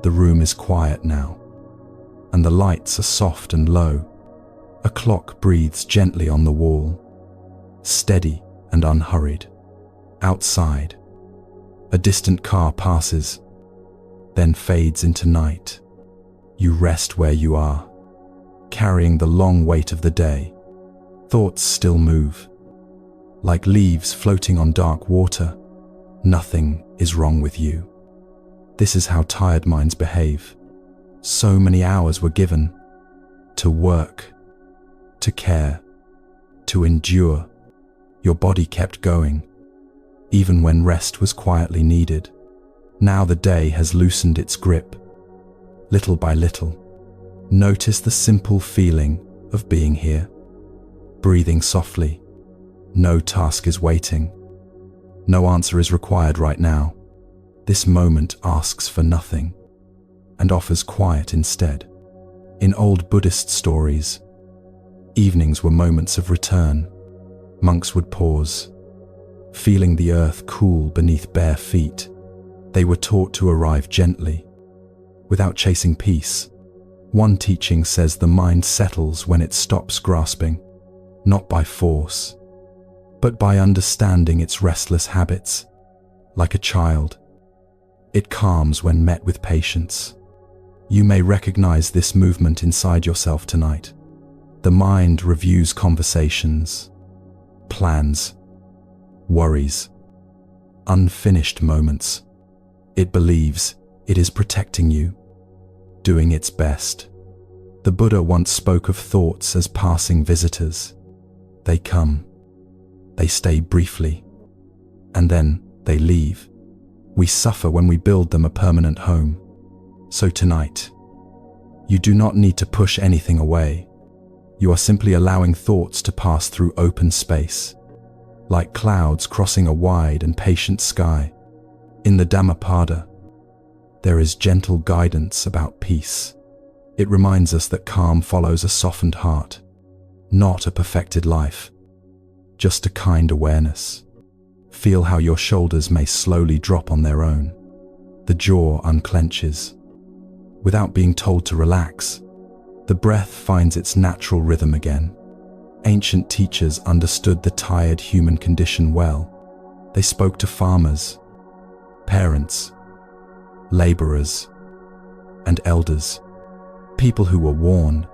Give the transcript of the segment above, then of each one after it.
The room is quiet now, and the lights are soft and low. A clock breathes gently on the wall, steady and unhurried. Outside, a distant car passes, then fades into night. You rest where you are, carrying the long weight of the day. Thoughts still move, like leaves floating on dark water. Nothing is wrong with you. This is how tired minds behave. So many hours were given to work, to care, to endure. Your body kept going, even when rest was quietly needed. Now the day has loosened its grip. Little by little, notice the simple feeling of being here. Breathing softly. No task is waiting. No answer is required right now. This moment asks for nothing and offers quiet instead. In old Buddhist stories, evenings were moments of return. Monks would pause, feeling the earth cool beneath bare feet. They were taught to arrive gently, without chasing peace. One teaching says the mind settles when it stops grasping, not by force, but by understanding its restless habits. Like a child, it calms when met with patience. You may recognize this movement inside yourself tonight. The mind reviews conversations, plans, worries, unfinished moments. It believes it is protecting you, doing its best. The Buddha once spoke of thoughts as passing visitors. They come, they stay briefly, and then they leave. We suffer when we build them a permanent home. So tonight, you do not need to push anything away. You are simply allowing thoughts to pass through open space, like clouds crossing a wide and patient sky. In the Dhammapada, there is gentle guidance about peace. It reminds us that calm follows a softened heart, not a perfected life, just a kind awareness. Feel how your shoulders may slowly drop on their own. The jaw unclenches. Without being told to relax, the breath finds its natural rhythm again. Ancient teachers understood the tired human condition well. They spoke to farmers, parents, laborers, and elders, people who were worn,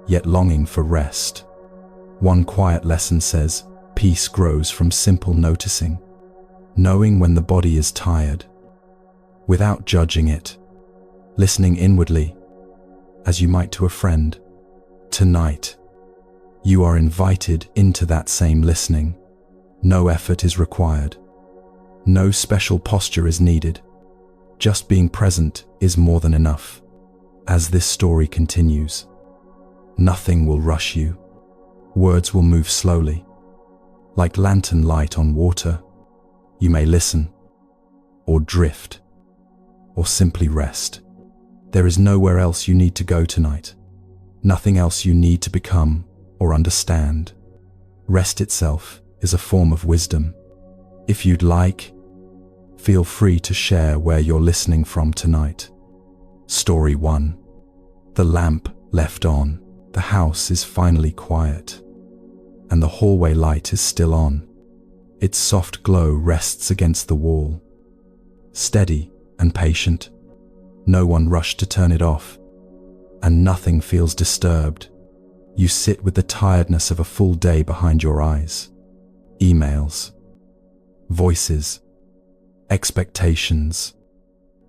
yet longing for rest. One quiet lesson says, peace grows from simple noticing, knowing when the body is tired, without judging it, listening inwardly, as you might to a friend. Tonight, you are invited into that same listening. No effort is required. No special posture is needed. Just being present is more than enough. As this story continues, nothing will rush you. Words will move slowly, like lantern light on water. You may listen, or drift, or simply rest. There is nowhere else you need to go tonight. Nothing else you need to become or understand. Rest itself is a form of wisdom. If you'd like, feel free to share where you're listening from tonight. Story 1. The lamp left on. The house is finally quiet, and the hallway light is still on. Its soft glow rests against the wall. Steady and patient. No one rushed to turn it off, and nothing feels disturbed. You sit with the tiredness of a full day behind your eyes. Emails, voices, expectations,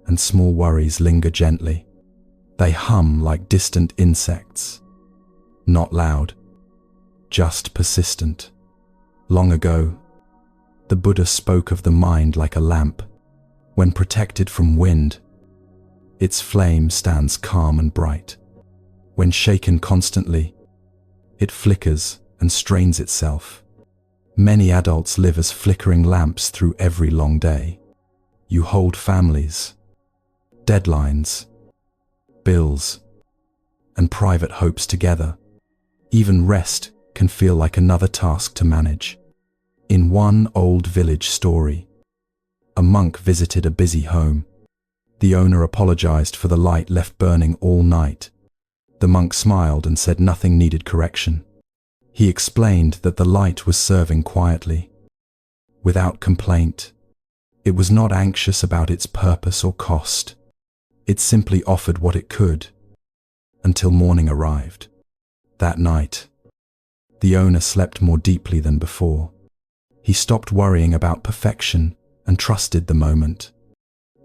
and small worries linger gently. They hum like distant insects. Not loud, just persistent. Long ago, the Buddha spoke of the mind like a lamp. When protected from wind, its flame stands calm and bright. When shaken constantly, it flickers and strains itself. Many adults live as flickering lamps through every long day. You hold families, deadlines, bills, and private hopes together. Even rest can feel like another task to manage. In one old village story, a monk visited a busy home. The owner apologized for the light left burning all night. The monk smiled and said nothing needed correction. He explained that the light was serving quietly, without complaint. It was not anxious about its purpose or cost. It simply offered what it could, until morning arrived. That night, the owner slept more deeply than before. He stopped worrying about perfection and trusted the moment.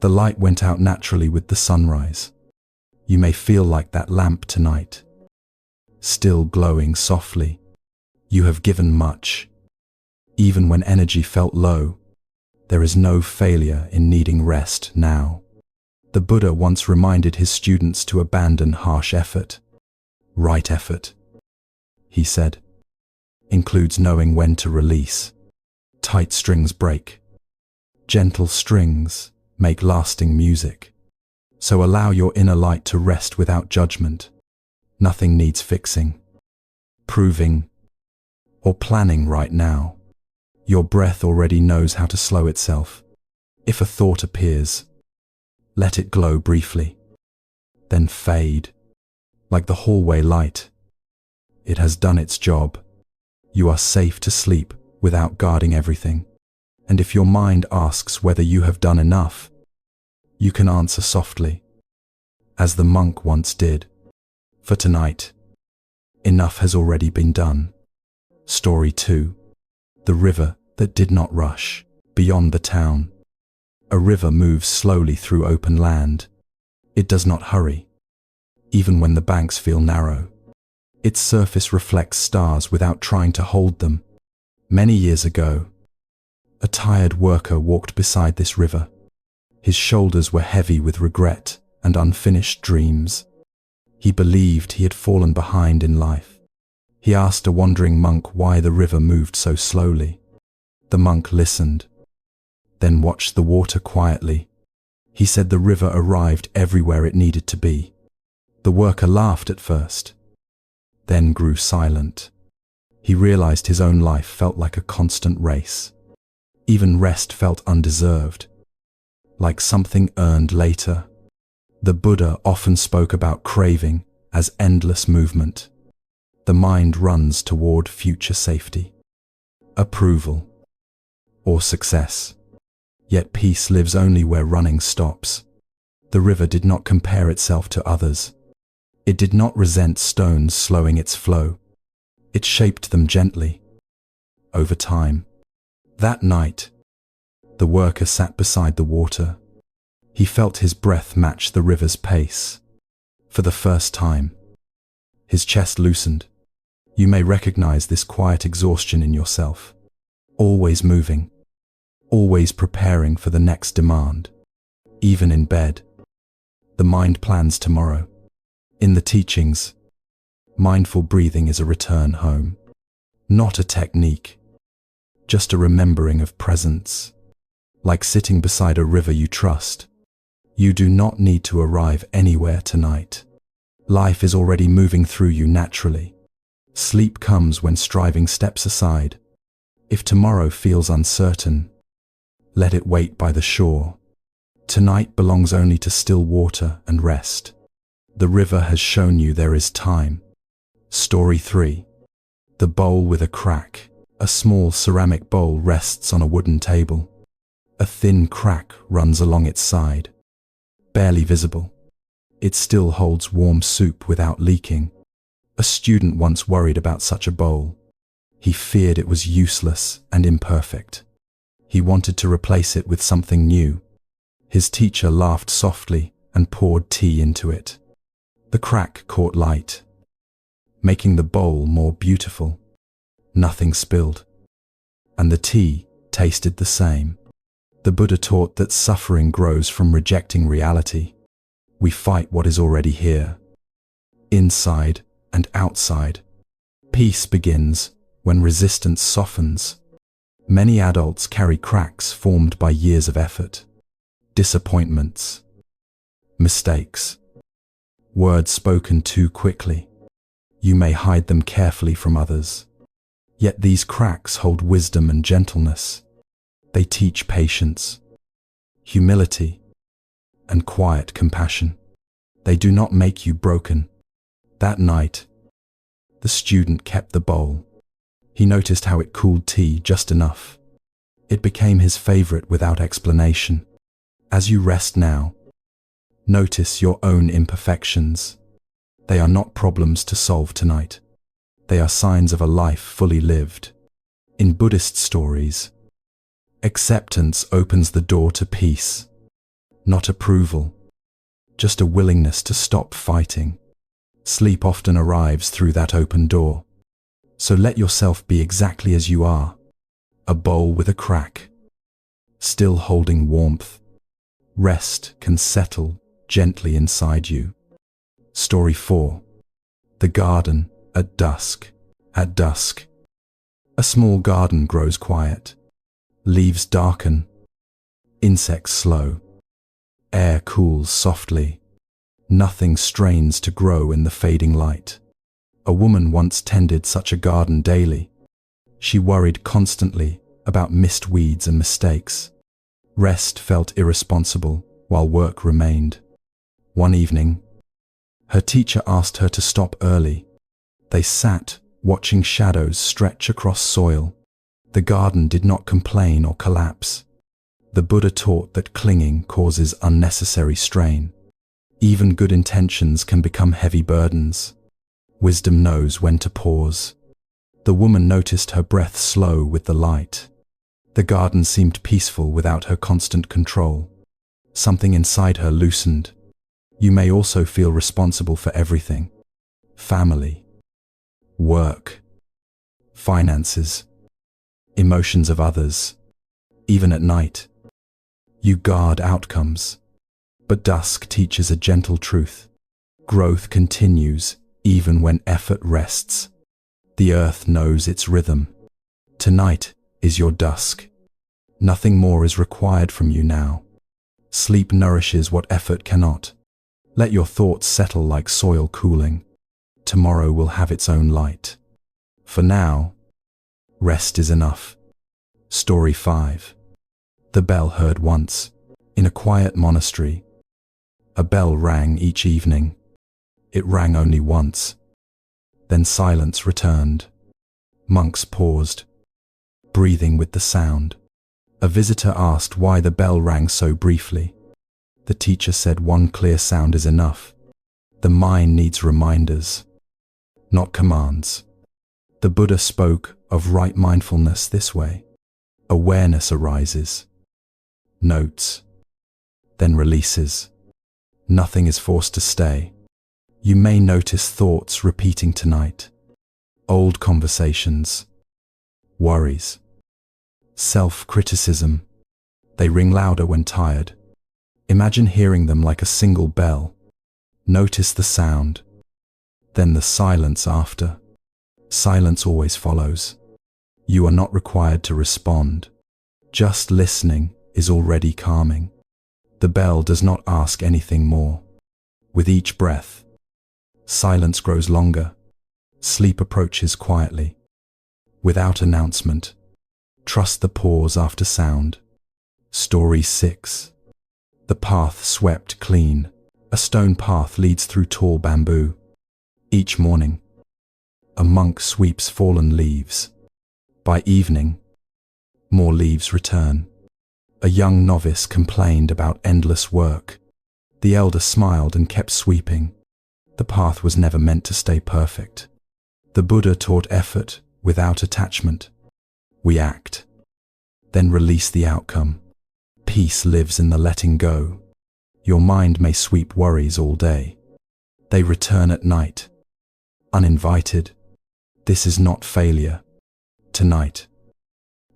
The light went out naturally with the sunrise. You may feel like that lamp tonight, still glowing softly. You have given much. Even when energy felt low, there is no failure in needing rest now. The Buddha once reminded his students to abandon harsh effort. Right effort, he said, includes knowing when to release. Tight strings break. Gentle strings make lasting music. So allow your inner light to rest without judgment. Nothing needs fixing, proving, or planning right now. Your breath already knows how to slow itself. If a thought appears, let it glow briefly, then fade, like the hallway light. It has done its job. You are safe to sleep without guarding everything. And if your mind asks whether you have done enough, you can answer softly, as the monk once did. For tonight, enough has already been done. Story 2. The river that did not rush. Beyond the town, a river moves slowly through open land. It does not hurry, even when the banks feel narrow. Its surface reflects stars without trying to hold them. Many years ago, a tired worker walked beside this river. His shoulders were heavy with regret and unfinished dreams. He believed he had fallen behind in life. He asked a wandering monk why the river moved so slowly. The monk listened, then watched the water quietly. He said the river arrived everywhere it needed to be. The worker laughed at first, then grew silent. He realized his own life felt like a constant race. Even rest felt undeserved, like something earned later. The Buddha often spoke about craving as endless movement. The mind runs toward future safety, approval, or success. Yet peace lives only where running stops. The river did not compare itself to others. It did not resent stones slowing its flow. It shaped them gently, over time. That night, the worker sat beside the water. He felt his breath match the river's pace. For the first time, his chest loosened. You may recognize this quiet exhaustion in yourself. Always moving, always preparing for the next demand. Even in bed, the mind plans tomorrow. In the teachings, mindful breathing is a return home. Not a technique, just a remembering of presence. Like sitting beside a river you trust. You do not need to arrive anywhere tonight. Life is already moving through you naturally. Sleep comes when striving steps aside. If tomorrow feels uncertain, let it wait by the shore. Tonight belongs only to still water and rest. The river has shown you there is time. Story 3. The bowl with a crack. A small ceramic bowl rests on a wooden table. A thin crack runs along its side, barely visible. It still holds warm soup without leaking. A student once worried about such a bowl. He feared it was useless and imperfect. He wanted to replace it with something new. His teacher laughed softly and poured tea into it. The crack caught light, making the bowl more beautiful. Nothing spilled, and the tea tasted the same. The Buddha taught that suffering grows from rejecting reality. We fight what is already here, inside and outside. Peace begins when resistance softens. Many adults carry cracks formed by years of effort, disappointments, mistakes, words spoken too quickly. You may hide them carefully from others. Yet these cracks hold wisdom and gentleness. They teach patience, humility, and quiet compassion. They do not make you broken. That night, the student kept the bowl. He noticed how it cooled tea just enough. It became his favorite without explanation. As you rest now, notice your own imperfections. They are not problems to solve tonight. They are signs of a life fully lived. In Buddhist stories, acceptance opens the door to peace. Not approval, just a willingness to stop fighting. Sleep often arrives through that open door. So let yourself be exactly as you are. A bowl with a crack, still holding warmth. Rest can settle gently inside you. Story 4. The garden at dusk. At dusk, a small garden grows quiet. Leaves darken. Insects slow. Air cools softly. Nothing strains to grow in the fading light. A woman once tended such a garden daily. She worried constantly about missed weeds and mistakes. Rest felt irresponsible while work remained. One evening, her teacher asked her to stop early. They sat, watching shadows stretch across soil. The garden did not complain or collapse. The Buddha taught that clinging causes unnecessary strain. Even good intentions can become heavy burdens. Wisdom knows when to pause. The woman noticed her breath slow with the light. The garden seemed peaceful without her constant control. Something inside her loosened. You may also feel responsible for everything. Family, work, finances, emotions of others. Even at night, you guard outcomes. But dusk teaches a gentle truth. Growth continues even when effort rests. The earth knows its rhythm. Tonight is your dusk. Nothing more is required from you now. Sleep nourishes what effort cannot. Let your thoughts settle like soil cooling. Tomorrow will have its own light. For now, rest is enough. Story 5. The bell heard once, in a quiet monastery. A bell rang each evening. It rang only once. Then silence returned. Monks paused, breathing with the sound. A visitor asked why the bell rang so briefly. The teacher said one clear sound is enough. The mind needs reminders, not commands. The Buddha spoke of right mindfulness this way. Awareness arises, notes, then releases. Nothing is forced to stay. You may notice thoughts repeating tonight. Old conversations, worries, self-criticism. They ring louder when tired. Imagine hearing them like a single bell. Notice the sound, then the silence after. Silence always follows. You are not required to respond. Just listening is already calming. The bell does not ask anything more. With each breath, silence grows longer. Sleep approaches quietly. Without announcement, trust the pause after sound. Story 6. The path swept clean. A stone path leads through tall bamboo. Each morning, a monk sweeps fallen leaves. By evening, more leaves return. A young novice complained about endless work. The elder smiled and kept sweeping. The path was never meant to stay perfect. The Buddha taught effort without attachment. We act, then release the outcome. Peace lives in the letting go. Your mind may sweep worries all day. They return at night, uninvited. This is not failure. Tonight,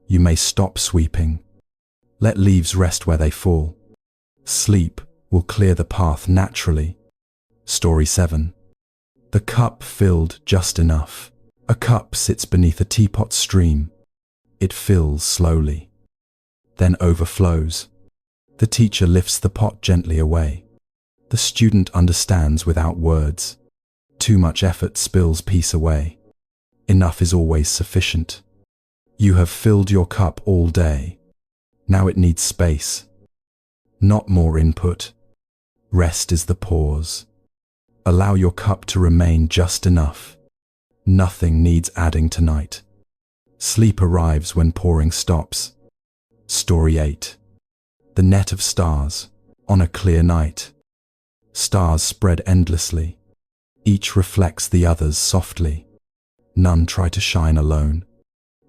you may stop sweeping. Let leaves rest where they fall. Sleep will clear the path naturally. Story 7. The cup filled just enough. A cup sits beneath a teapot stream. It fills slowly, then overflows. The teacher lifts the pot gently away. The student understands without words. Too much effort spills peace away. Enough is always sufficient. You have filled your cup all day. Now it needs space, not more input. Rest is the pause. Allow your cup to remain just enough. Nothing needs adding tonight. Sleep arrives when pouring stops. Story 8. The net of stars. On a clear night, stars spread endlessly. Each reflects the others softly. None try to shine alone.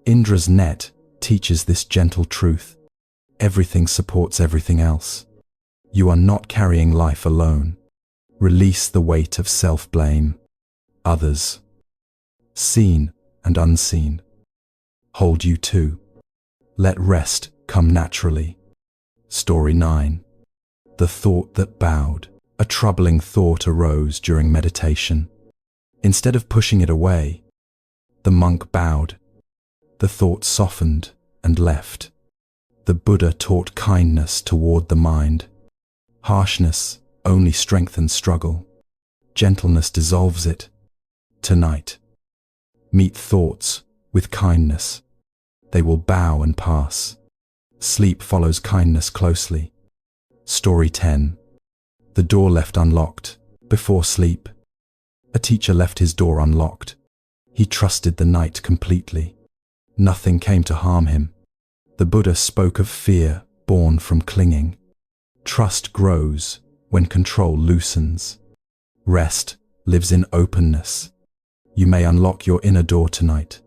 Indra's net teaches this gentle truth. Everything supports everything else. You are not carrying life alone. Release the weight of self-blame. Others, seen and unseen, hold you too. Let rest come naturally. Story 9. The thought that bowed. A troubling thought arose during meditation. Instead of pushing it away, the monk bowed. The thought softened and left. The Buddha taught kindness toward the mind. Harshness only strengthens struggle. Gentleness dissolves it. Tonight, meet thoughts with kindness. They will bow and pass. Sleep follows kindness closely. Story 10. The door left unlocked. Before sleep, a teacher left his door unlocked. He trusted the night completely. Nothing came to harm him. The Buddha spoke of fear born from clinging. Trust grows when control loosens. Rest lives in openness. You may unlock your inner door tonight.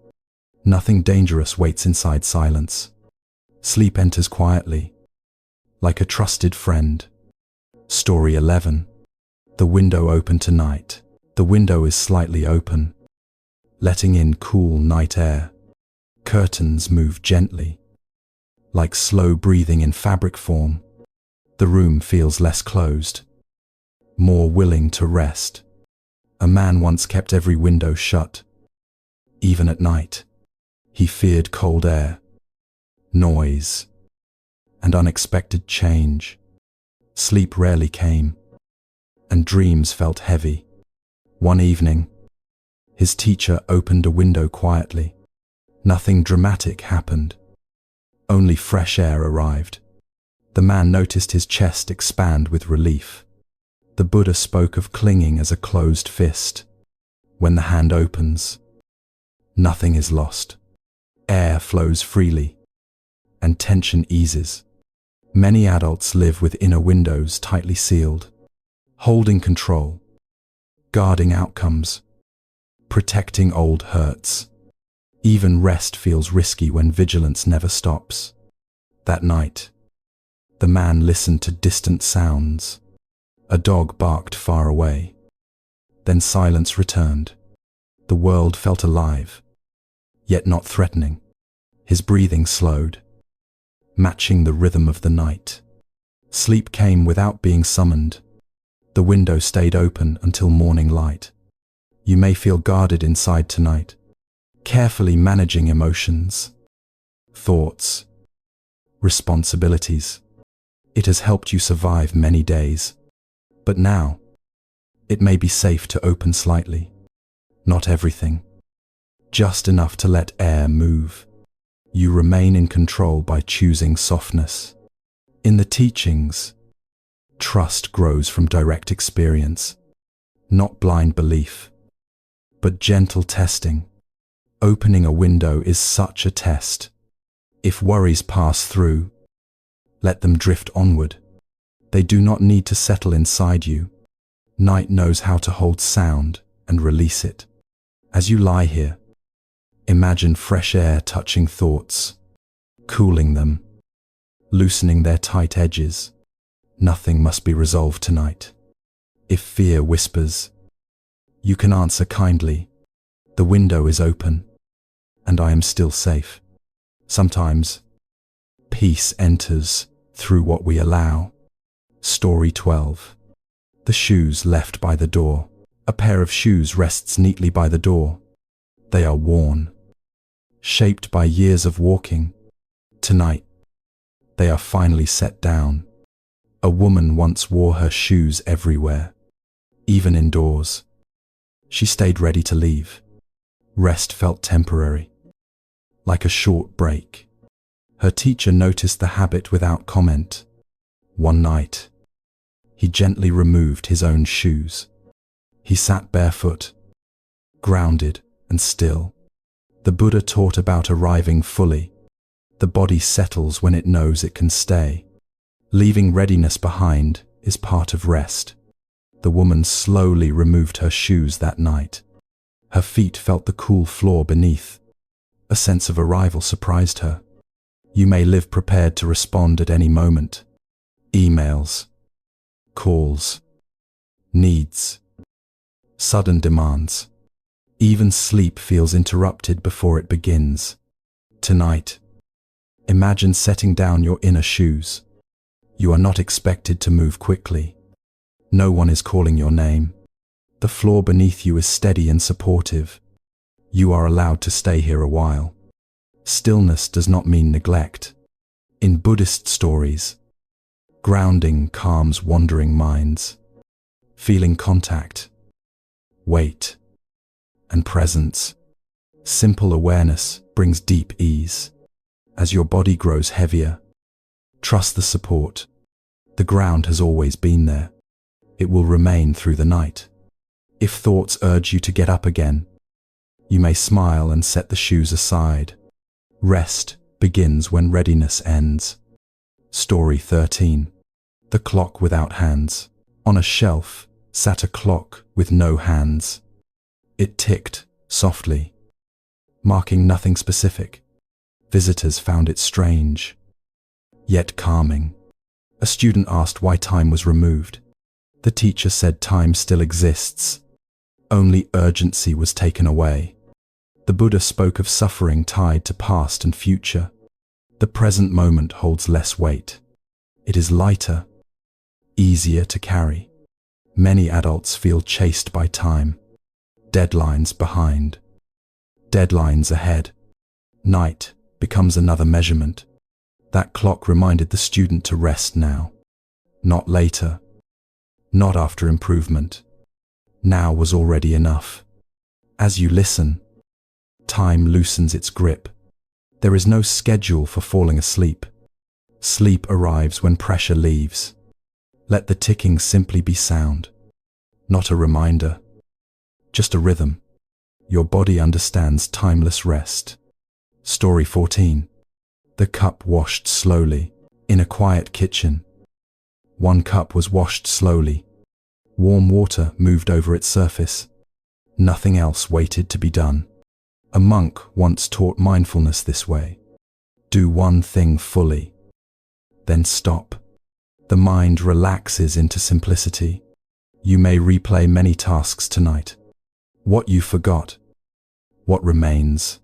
Nothing dangerous waits inside silence. Sleep enters quietly, like a trusted friend. Story 11. The window open tonight. The window is slightly open, letting in cool night air. Curtains move gently, like slow breathing in fabric form. The room feels less closed, more willing to rest. A man once kept every window shut. Even at night, he feared cold air, noise, and unexpected change. Sleep rarely came, and dreams felt heavy. One evening, his teacher opened a window quietly. Nothing dramatic happened. Only fresh air arrived. The man noticed his chest expand with relief. The Buddha spoke of clinging as a closed fist. When the hand opens, nothing is lost. Air flows freely, and tension eases. Many adults live with inner windows tightly sealed, holding control, guarding outcomes, protecting old hurts. Even rest feels risky when vigilance never stops. That night, the man listened to distant sounds. A dog barked far away. Then silence returned. The world felt alive, yet not threatening. His breathing slowed, matching the rhythm of the night. Sleep came without being summoned. The window stayed open until morning light. You may feel guarded inside tonight, carefully managing emotions, thoughts, responsibilities. It has helped you survive many days. But now, it may be safe to open slightly. Not everything, just enough to let air move. You remain in control by choosing softness. In the teachings, trust grows from direct experience, not blind belief, but gentle testing. Opening a window is such a test. If worries pass through, let them drift onward. They do not need to settle inside you. Night knows how to hold sound and release it. As you lie here, imagine fresh air touching thoughts, cooling them, loosening their tight edges. Nothing must be resolved tonight. If fear whispers, you can answer kindly. The window is open, and I am still safe. Sometimes, peace enters through what we allow. Story 12. The shoes left by the door. A pair of shoes rests neatly by the door. They are worn, shaped by years of walking. Tonight, they are finally set down. A woman once wore her shoes everywhere, even indoors. She stayed ready to leave. Rest felt temporary, like a short break. Her teacher noticed the habit without comment. One night, He gently removed his own shoes. He sat barefoot, grounded and still. The Buddha taught about arriving fully. The body settles when it knows it can stay. Leaving readiness behind is part of rest. The woman slowly removed her shoes that night. Her feet felt the cool floor beneath. A sense of arrival surprised her. You may live prepared to respond at any moment. Emails, calls, needs, sudden demands. Even sleep feels interrupted before it begins. Tonight, imagine setting down your inner shoes. You are not expected to move quickly. No one is calling your name. The floor beneath you is steady and supportive. You are allowed to stay here a while. Stillness does not mean neglect. In Buddhist stories, grounding calms wandering minds. Feeling contact, weight, and presence. Simple awareness brings deep ease. As your body grows heavier, trust the support. The ground has always been there. It will remain through the night. If thoughts urge you to get up again, you may smile and set the shoes aside. Rest begins when readiness ends. Story 13. The clock without hands. On a shelf sat a clock with no hands. It ticked softly, marking nothing specific. Visitors found it strange, yet calming. A student asked why time was removed. The teacher said time still exists. Only urgency was taken away. The Buddha spoke of suffering tied to past and future. The present moment holds less weight. It is lighter, easier to carry. Many adults feel chased by time. Deadlines behind, deadlines ahead. Night becomes another measurement. That clock reminded the student to rest now. Not later, not after improvement. Now was already enough. As you listen, time loosens its grip. There is no schedule for falling asleep. Sleep arrives when pressure leaves. Let the ticking simply be sound, not a reminder, just a rhythm. Your body understands timeless rest. Story 14. The cup washed slowly. In a quiet kitchen, one cup was washed slowly. Warm water moved over its surface. Nothing else waited to be done. A monk once taught mindfulness this way. Do one thing fully, then stop. The mind relaxes into simplicity. You may replay many tasks tonight. What you forgot, what remains.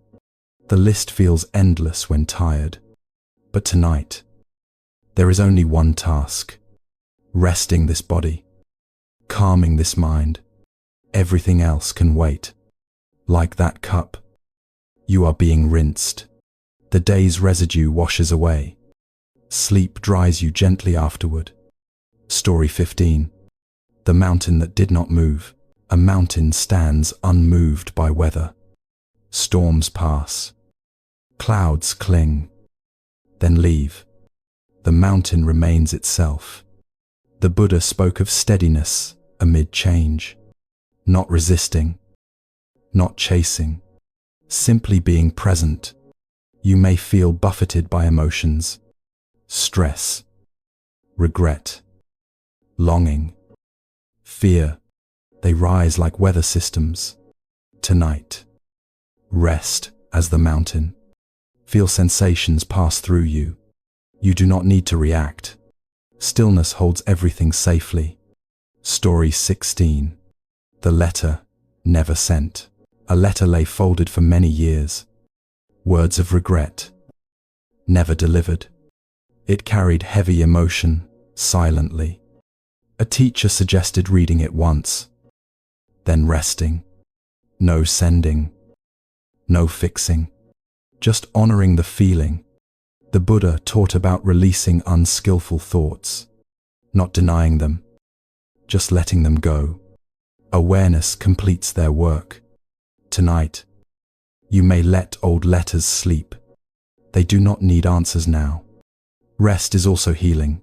The list feels endless when tired. But tonight, there is only one task. Resting this body, calming this mind. Everything else can wait. Like that cup, you are being rinsed. The day's residue washes away. Sleep dries you gently afterward. Story 15. The mountain that did not move. A mountain stands unmoved by weather. Storms pass. Clouds cling, then leave. The mountain remains itself. The Buddha spoke of steadiness amid change. Not resisting, not chasing, simply being present. You may feel buffeted by emotions, stress, regret, longing, fear. They rise like weather systems. Tonight, rest as the mountain. Feel sensations pass through you. You do not need to react. Stillness holds everything safely. Story 16. The letter never sent. A letter lay folded for many years. Words of regret, never delivered. It carried heavy emotion, silently. A teacher suggested reading it once, then resting. No sending, no fixing, just honoring the feeling. The Buddha taught about releasing unskillful thoughts, not denying them, just letting them go. Awareness completes their work. Tonight, you may let old letters sleep. They do not need answers now. Rest is also healing.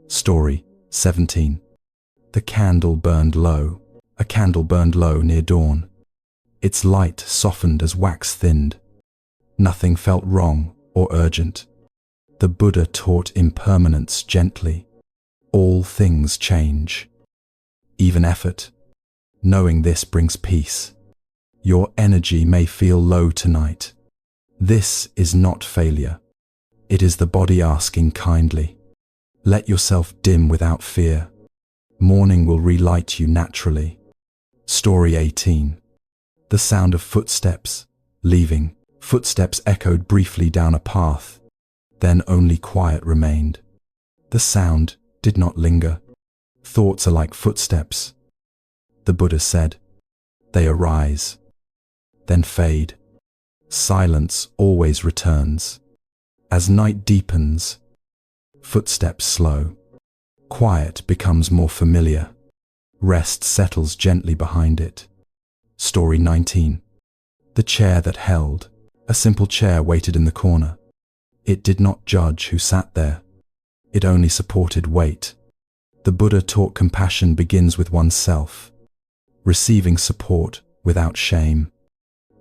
Story 17. A candle burned low near dawn. Its light softened as wax thinned. Nothing felt wrong or urgent. The Buddha taught impermanence gently. All things change, even effort. Knowing this brings peace. Your energy may feel low tonight. This is not failure. It is the body asking kindly. Let yourself dim without fear. Morning will relight you naturally. Story 18. The sound of footsteps, leaving. Footsteps echoed briefly down a path. Then only quiet remained. The sound did not linger. Thoughts are like footsteps. The Buddha said, they arise, then fade. Silence always returns. As night deepens, footsteps slow. Quiet becomes more familiar. Rest settles gently behind it. Story 19. The chair that held. A simple chair waited in the corner. It did not judge who sat there. It only supported weight. The Buddha taught compassion begins with oneself. Receiving support without shame.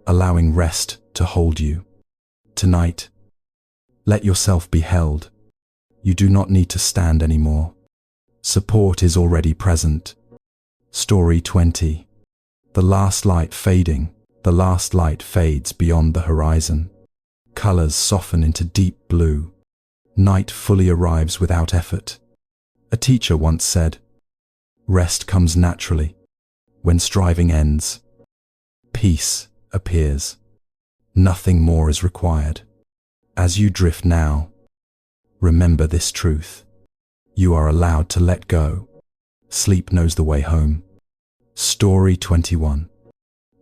Allowing rest to hold you. Tonight, let yourself be held. You do not need to stand anymore. Support is already present. Story 20. The last light fading. The last light fades beyond the horizon. Colors soften into deep blue. Night fully arrives without effort. A teacher once said, rest comes naturally. When striving ends, peace appears. Nothing more is required. As you drift now, remember this truth. You are allowed to let go. Sleep knows the way home. Story 21.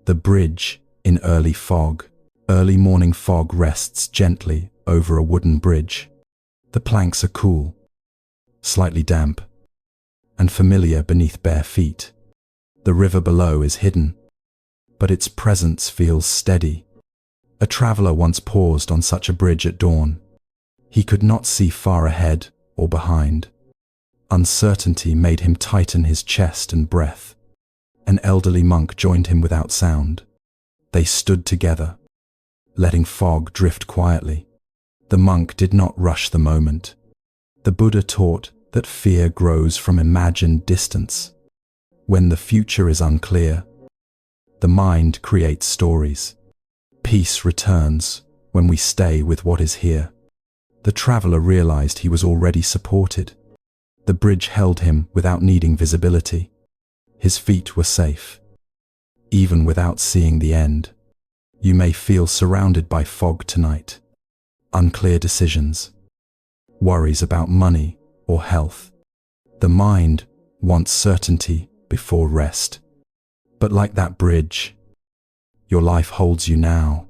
The bridge in early fog. Early morning fog rests gently over a wooden bridge. The planks are cool, slightly damp, and familiar beneath bare feet. The river below is hidden, but its presence feels steady. A traveler once paused on such a bridge at dawn. He could not see far ahead or behind. Uncertainty made him tighten his chest and breath. An elderly monk joined him without sound. They stood together, letting fog drift quietly. The monk did not rush the moment. The Buddha taught that fear grows from imagined distance. When the future is unclear, the mind creates stories. Peace returns when we stay with what is here. The traveler realized he was already supported. The bridge held him without needing visibility. His feet were safe. Even without seeing the end, you may feel surrounded by fog tonight. Unclear decisions, worries about money or health. The mind wants certainty before rest. But like that bridge, your life holds you now.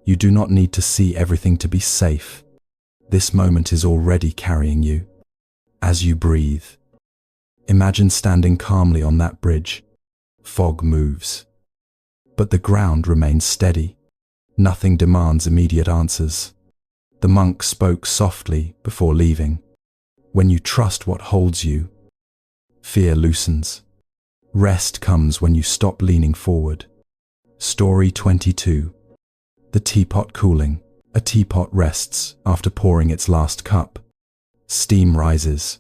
You do not need to see everything to be safe. This moment is already carrying you. As you breathe, imagine standing calmly on that bridge. Fog moves, but the ground remains steady. Nothing demands immediate answers. The monk spoke softly before leaving. When you trust what holds you, fear loosens. Rest comes when you stop leaning forward. Story 22. The teapot cooling. A teapot rests after pouring its last cup. Steam rises,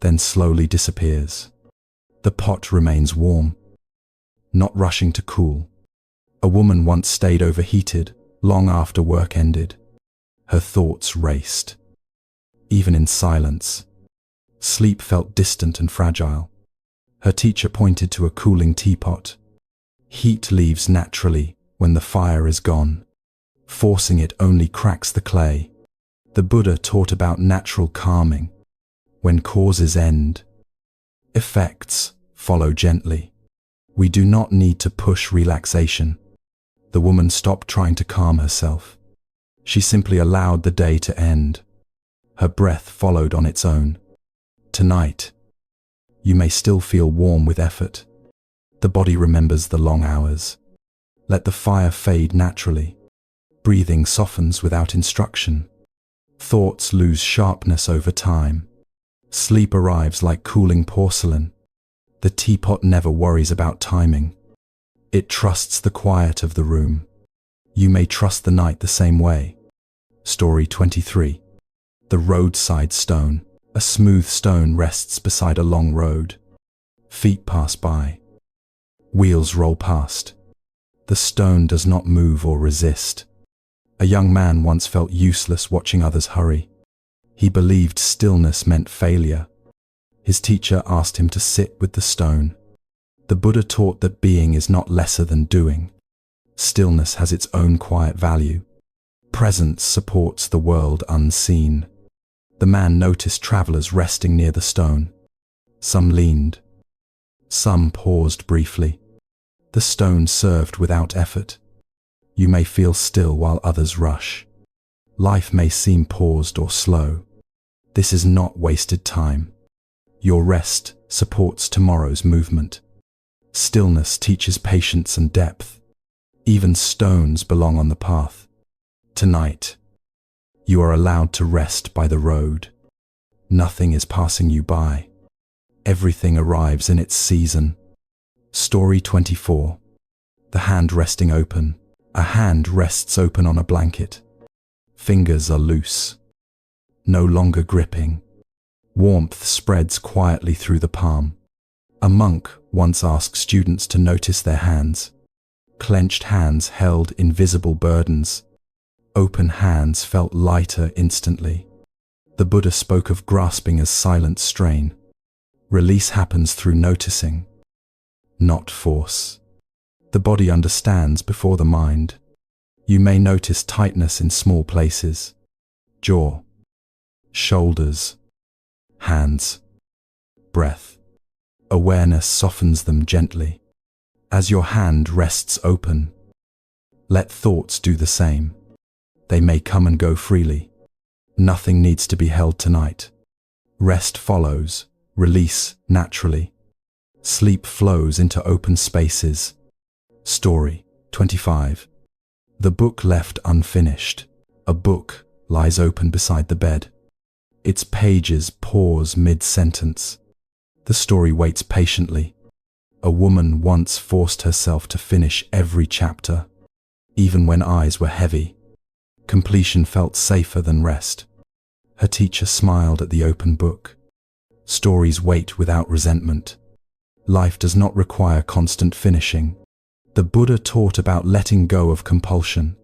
then slowly disappears. The pot remains warm, not rushing to cool. A woman once stayed overheated long after work ended. Her thoughts raced. Even in silence, sleep felt distant and fragile. Her teacher pointed to a cooling teapot. Heat leaves naturally when the fire is gone. Forcing it only cracks the clay. The Buddha taught about natural calming. When causes end, effects follow gently. We do not need to push relaxation. The woman stopped trying to calm herself. She simply allowed the day to end. Her breath followed on its own. Tonight, you may still feel warm with effort. The body remembers the long hours. Let the fire fade naturally. Breathing softens without instruction. Thoughts lose sharpness over time. Sleep arrives like cooling porcelain. The teapot never worries about timing. It trusts the quiet of the room. You may trust the night the same way. Story 23. The roadside stone. A smooth stone rests beside a long road. Feet pass by. Wheels roll past. The stone does not move or resist. A young man once felt useless watching others hurry. He believed stillness meant failure. His teacher asked him to sit with the stone. The Buddha taught that being is not lesser than doing. Stillness has its own quiet value. Presence supports the world unseen. The man noticed travelers resting near the stone. Some leaned. Some paused briefly. The stone served without effort. You may feel still while others rush. Life may seem paused or slow. This is not wasted time. Your rest supports tomorrow's movement. Stillness teaches patience and depth. Even stones belong on the path. Tonight, you are allowed to rest by the road. Nothing is passing you by. Everything arrives in its season. Story 24. The hand resting open. A hand rests open on a blanket. Fingers are loose. No longer gripping. Warmth spreads quietly through the palm. A monk once asked students to notice their hands. Clenched hands held invisible burdens. Open hands felt lighter instantly. The Buddha spoke of grasping as silent strain. Release happens through noticing, not force. The body understands before the mind. You may notice tightness in small places. Jaw, shoulders, hands, breath. Awareness softens them gently. As your hand rests open, let thoughts do the same. They may come and go freely. Nothing needs to be held tonight. Rest follows, release naturally. Sleep flows into open spaces. Story 25. The book left unfinished. A book lies open beside the bed. Its pages pause mid-sentence. The story waits patiently. A woman once forced herself to finish every chapter, even when eyes were heavy. Completion felt safer than rest. Her teacher smiled at the open book. Stories wait without resentment. Life does not require constant finishing. The Buddha taught about letting go of compulsion.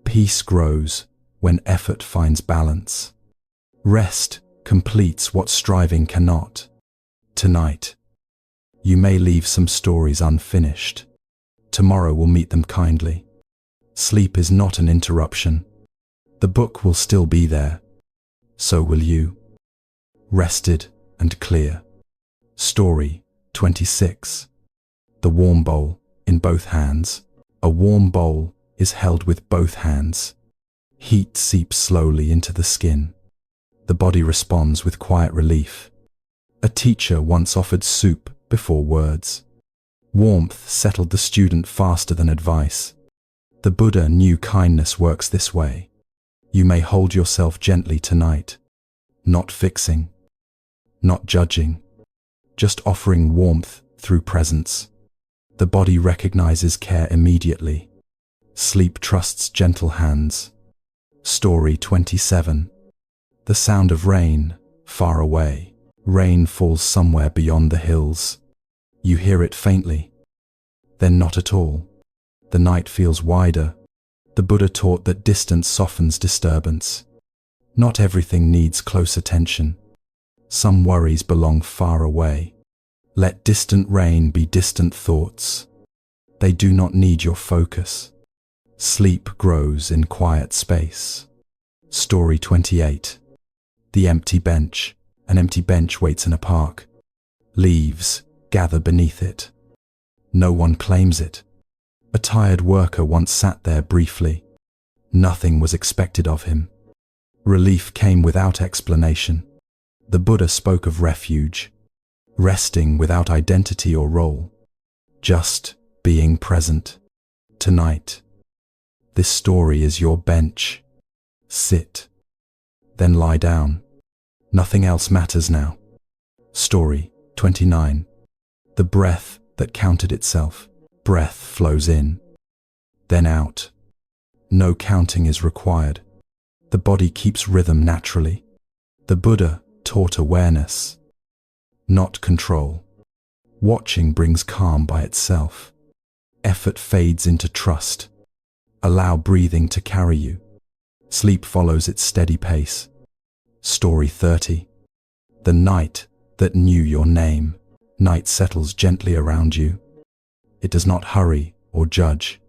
Peace grows when effort finds balance. Rest completes what striving cannot. Tonight, you may leave some stories unfinished. Tomorrow will meet them kindly. Sleep is not an interruption. The book will still be there. So will you. Rested and clear. Story 26. The warm bowl in both hands. A warm bowl is held with both hands. Heat seeps slowly into the skin. The body responds with quiet relief. A teacher once offered soup before words. Warmth settled the student faster than advice. The Buddha knew kindness works this way. You may hold yourself gently tonight, not fixing, not judging, just offering warmth through presence. The body recognizes care immediately. Sleep trusts gentle hands. Story 27. The sound of rain, far away. Rain falls somewhere beyond the hills. You hear it faintly, then not at all. The night feels wider. The Buddha taught that distance softens disturbance. Not everything needs close attention. Some worries belong far away. Let distant rain be distant thoughts. They do not need your focus. Sleep grows in quiet space. Story 28. The empty bench. An empty bench waits in a park. Leaves gather beneath it. No one claims it. A tired worker once sat there briefly. Nothing was expected of him. Relief came without explanation. The Buddha spoke of refuge, resting without identity or role, just being present. Tonight, this story is your bench. Sit, then lie down. Nothing else matters now. Story 29. The breath that counted itself. Breath flows in, then out. No counting is required. The body keeps rhythm naturally. The Buddha taught awareness, not control. Watching brings calm by itself. Effort fades into trust. Allow breathing to carry you. Sleep follows its steady pace. Story 30. The night that knew your name. Night settles gently around you. It does not hurry or judge.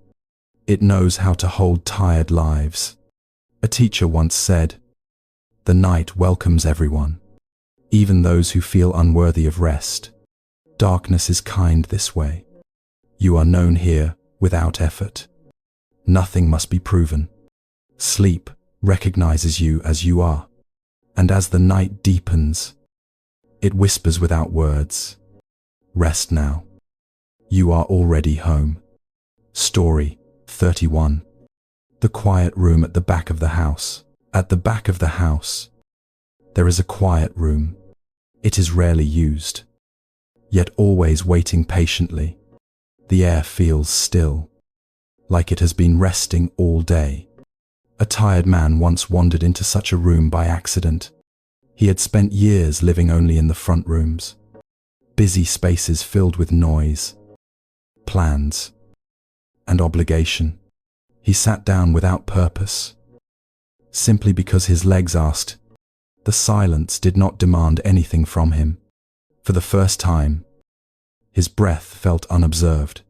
It knows how to hold tired lives. A teacher once said, "The night welcomes everyone, even those who feel unworthy of rest." Darkness is kind this way. You are known here without effort. Nothing must be proven. Sleep recognizes you as you are, and as the night deepens, it whispers without words, "Rest now. You are already home." Story 31. The quiet room at the back of the house. At the back of the house, there is a quiet room. It is rarely used, yet always waiting patiently. The air feels still, like it has been resting all day. A tired man once wandered into such a room by accident. He had spent years living only in the front rooms. Busy spaces filled with noise, plans, and obligation. He sat down without purpose, simply because his legs asked. The silence did not demand anything from him. For the first time, his breath felt unobserved.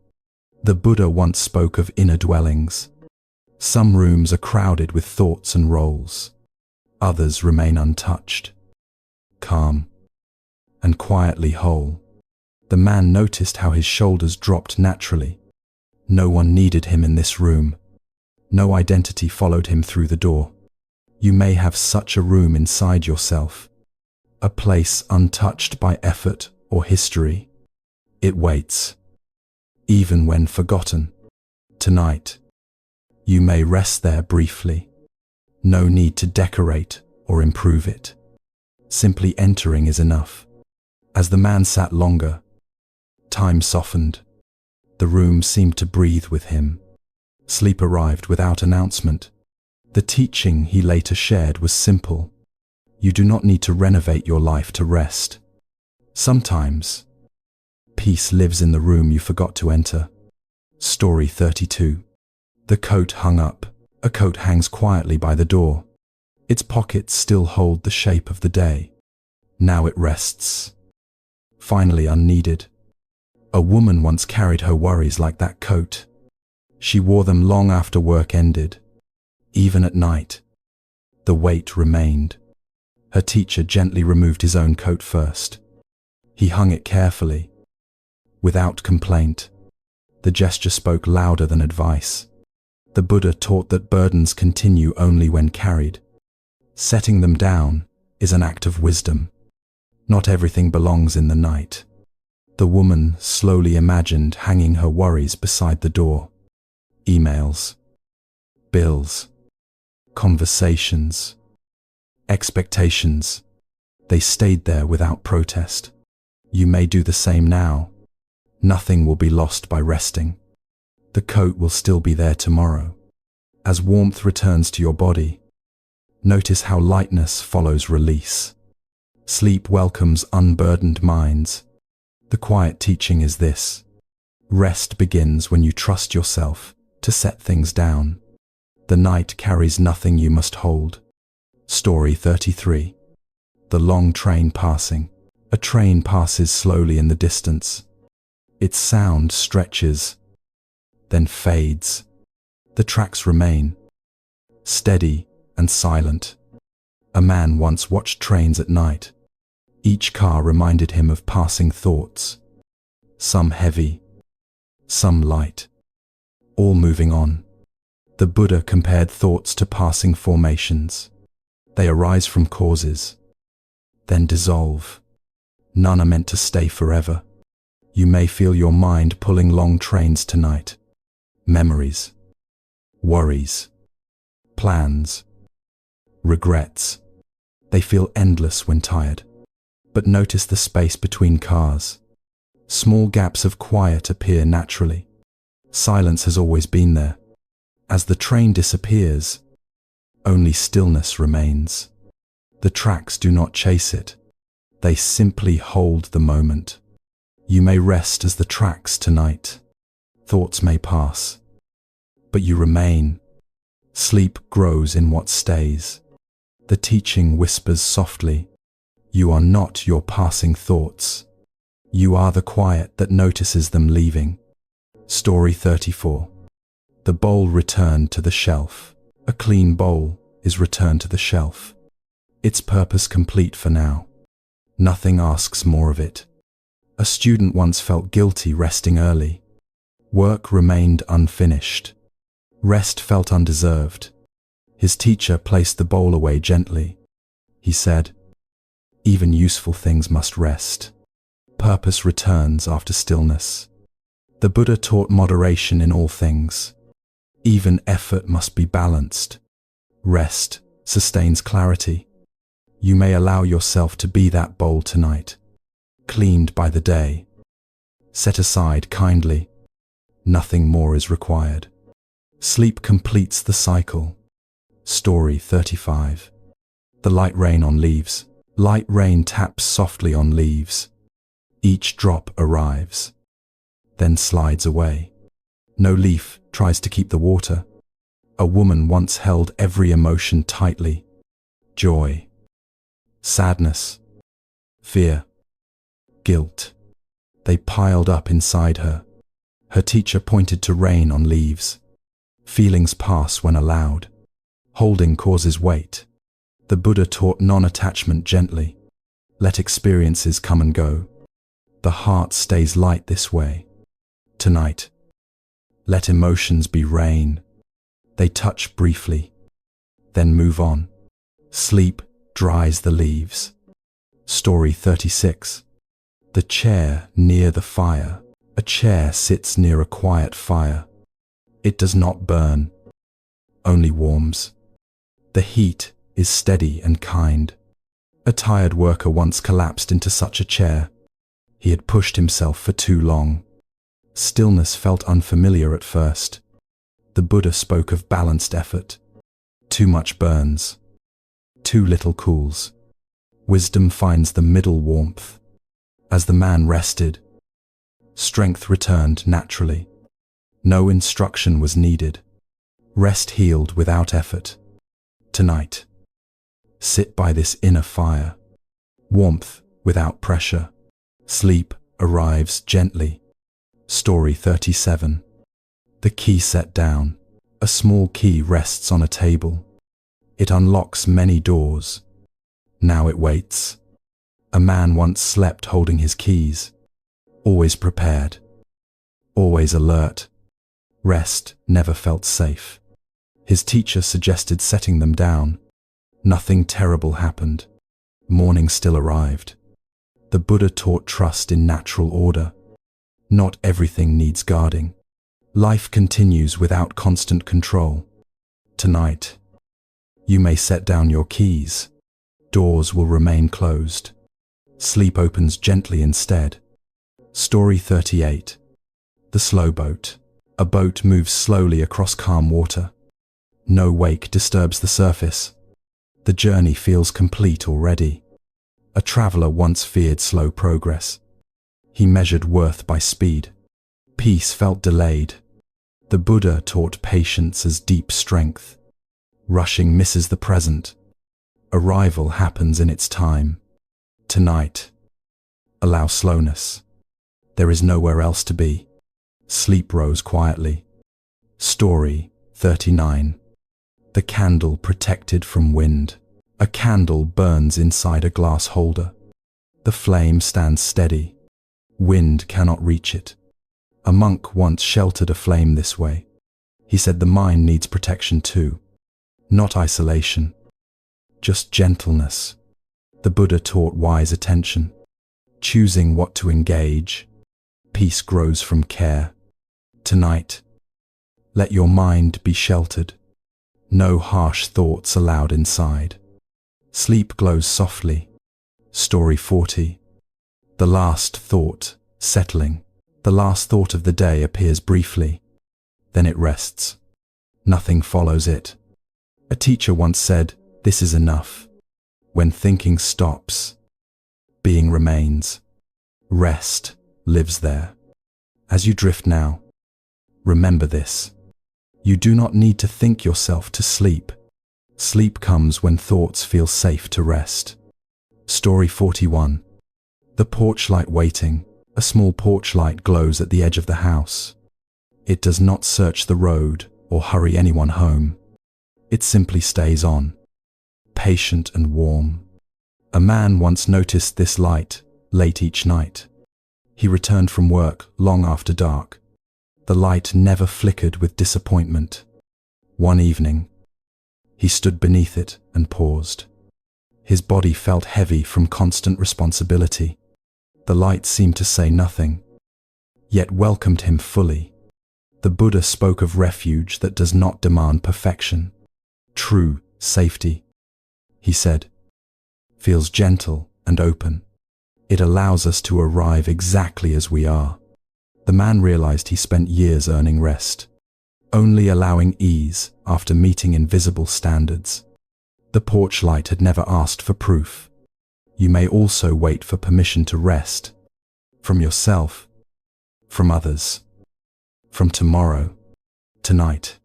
The Buddha once spoke of inner dwellings. Some rooms are crowded with thoughts and roles. Others remain untouched, calm, and quietly whole. The man noticed how his shoulders dropped naturally. No one needed him in this room. No identity followed him through the door. You may have such a room inside yourself, a place untouched by effort or history. It waits, even when forgotten. Tonight, you may rest there briefly. No need to decorate or improve it. Simply entering is enough. As the man sat longer, time softened. The room seemed to breathe with him. Sleep arrived without announcement. The teaching he later shared was simple. You do not need to renovate your life to rest. Sometimes, peace lives in the room you forgot to enter. Story 32. The coat hung up. A coat hangs quietly by the door. Its pockets still hold the shape of the day. Now it rests, finally unneeded. A woman once carried her worries like that coat. She wore them long after work ended. Even at night, the weight remained. Her teacher gently removed his own coat first. He hung it carefully, without complaint. The gesture spoke louder than advice. The Buddha taught that burdens continue only when carried. Setting them down is an act of wisdom. Not everything belongs in the night. The woman slowly imagined hanging her worries beside the door. Emails, bills, conversations, expectations. They stayed there without protest. You may do the same now. Nothing will be lost by resting. The coat will still be there tomorrow. As warmth returns to your body, notice how lightness follows release. Sleep welcomes unburdened minds. The quiet teaching is this: rest begins when you trust yourself to set things down. The night carries nothing you must hold. Story 33. The long train passing. A train passes slowly in the distance. Its sound stretches, then fades. The tracks remain, steady and silent. A man once watched trains at night. Each car reminded him of passing thoughts, some heavy, some light, all moving on. The Buddha compared thoughts to passing formations. They arise from causes, then dissolve. None are meant to stay forever. You may feel your mind pulling long trains tonight. Memories, worries, plans, regrets. They feel endless when tired. But notice the space between cars. Small gaps of quiet appear naturally. Silence has always been there. As the train disappears, only stillness remains. The tracks do not chase it. They simply hold the moment. You may rest as the tracks tonight. Thoughts may pass, but you remain. Sleep grows in what stays. The teaching whispers softly, you are not your passing thoughts. You are the quiet that notices them leaving. Story 34. The bowl returned to the shelf. A clean bowl is returned to the shelf. Its purpose complete for now. Nothing asks more of it. A student once felt guilty resting early. Work remained unfinished. Rest felt undeserved. His teacher placed the bowl away gently. He said, even useful things must rest. Purpose returns after stillness. The Buddha taught moderation in all things. Even effort must be balanced. Rest sustains clarity. You may allow yourself to be that bowl tonight, cleaned by the day. Set aside kindly. Nothing more is required. Sleep completes the cycle. Story 35. The light rain on leaves. Light rain taps softly on leaves. Each drop arrives, then slides away. No leaf tries to keep the water. A woman once held every emotion tightly. Joy, sadness, fear, guilt. They piled up inside her. Her teacher pointed to rain on leaves. Feelings pass when allowed. Holding causes weight. The Buddha taught non-attachment gently. Let experiences come and go. The heart stays light this way. Tonight, let emotions be rain. They touch briefly, then move on. Sleep dries the leaves. Story 36. The chair near the fire. A chair sits near a quiet fire. It does not burn, only warms. The heat is steady and kind. A tired worker once collapsed into such a chair. He had pushed himself for too long. Stillness felt unfamiliar at first. The Buddha spoke of balanced effort. Too much burns. Too little cools. Wisdom finds the middle warmth. As the man rested, strength returned naturally. No instruction was needed. Rest healed without effort. Tonight, sit by this inner fire. Warmth without pressure. Sleep arrives gently. Story 37. The key set down. A small key rests on a table. It unlocks many doors. Now it waits. A man once slept holding his keys. Always prepared. Always alert. Rest never felt safe. His teacher suggested setting them down. Nothing terrible happened. Morning still arrived. The Buddha taught trust in natural order. Not everything needs guarding. Life continues without constant control. Tonight, you may set down your keys. Doors will remain closed. Sleep opens gently instead. Story 38. The slow boat. A boat moves slowly across calm water. No wake disturbs the surface. The journey feels complete already. A traveler once feared slow progress. He measured worth by speed. Peace felt delayed. The Buddha taught patience as deep strength. Rushing misses the present. Arrival happens in its time. Tonight, allow slowness. There is nowhere else to be. Sleep rose quietly. Story 39. The candle protected from wind. A candle burns inside a glass holder. The flame stands steady. Wind cannot reach it. A monk once sheltered a flame this way. He said the mind needs protection too. Not isolation, just gentleness. The Buddha taught wise attention. Choosing what to engage. Peace grows from care. Tonight, let your mind be sheltered. No harsh thoughts allowed inside. Sleep glows softly. Story 40. The last thought. Settling, the last thought of the day appears briefly. Then it rests. Nothing follows it. A teacher once said, "This is enough." When thinking stops, being remains. Rest lives there. As you drift now, remember this. You do not need to think yourself to sleep. Sleep comes when thoughts feel safe to rest. Story 41. The porch light waiting. A small porch light glows at the edge of the house. It does not search the road or hurry anyone home. It simply stays on, patient and warm. A man once noticed this light late each night. He returned from work long after dark. The light never flickered with disappointment. One evening, he stood beneath it and paused. His body felt heavy from constant responsibility. The light seemed to say nothing, yet welcomed him fully. The Buddha spoke of refuge that does not demand perfection. True safety, he said, feels gentle and open. It allows us to arrive exactly as we are. The man realized he spent years earning rest, only allowing ease after meeting invisible standards. The porch light had never asked for proof. You may also wait for permission to rest, from yourself, from others, from tomorrow, tonight.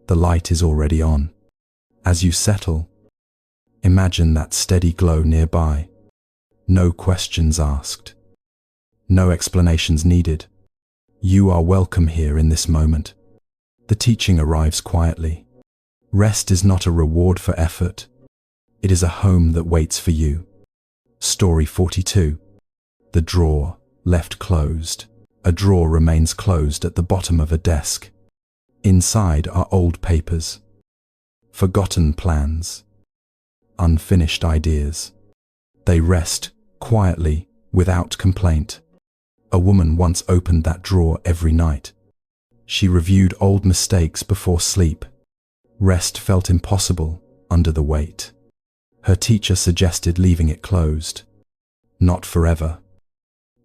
The light is already on. As you settle, imagine that steady glow nearby. No questions asked, no explanations needed. You are welcome here in this moment. The teaching arrives quietly. Rest is not a reward for effort. It is a home that waits for you. Story 42. The drawer left closed. A drawer remains closed at the bottom of a desk. Inside are old papers, forgotten plans, unfinished ideas. They rest quietly, without complaint. A woman once opened that drawer every night. She reviewed old mistakes before sleep. Rest felt impossible under the weight. Her teacher suggested leaving it closed. Not forever,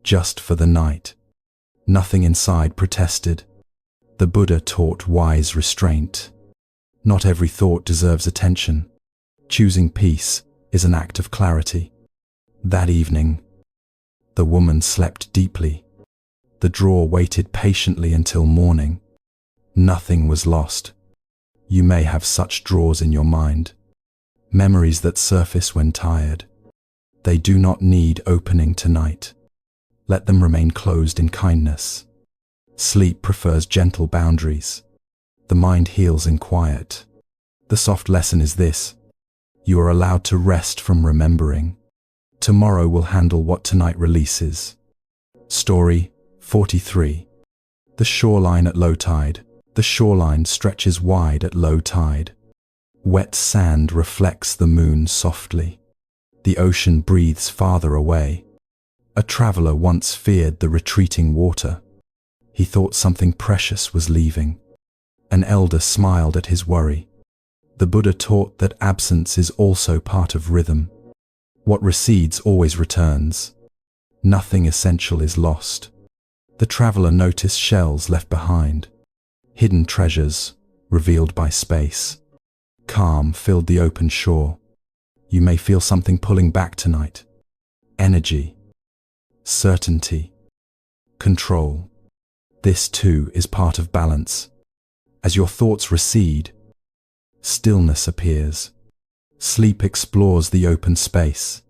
just for the night. Nothing inside protested. The Buddha taught wise restraint. Not every thought deserves attention. Choosing peace is an act of clarity. That evening, the woman slept deeply. The drawer waited patiently until morning. Nothing was lost. You may have such drawers in your mind, memories that surface when tired. They do not need opening tonight. Let them remain closed in kindness. Sleep prefers gentle boundaries. The mind heals in quiet. The soft lesson is this: you are allowed to rest from remembering. Tomorrow will handle what tonight releases. Story 43. The shoreline at low tide. The shoreline stretches wide at low tide. Wet sand reflects the moon softly. The ocean breathes farther away. A traveler once feared the retreating water. He thought something precious was leaving. An elder smiled at his worry. The Buddha taught that absence is also part of rhythm. What recedes always returns. Nothing essential is lost. The traveler noticed shells left behind. Hidden treasures, revealed by space. Calm filled the open shore. You may feel something pulling back tonight. Energy, certainty, control. This too is part of balance. As your thoughts recede, stillness appears. Sleep explores the open space.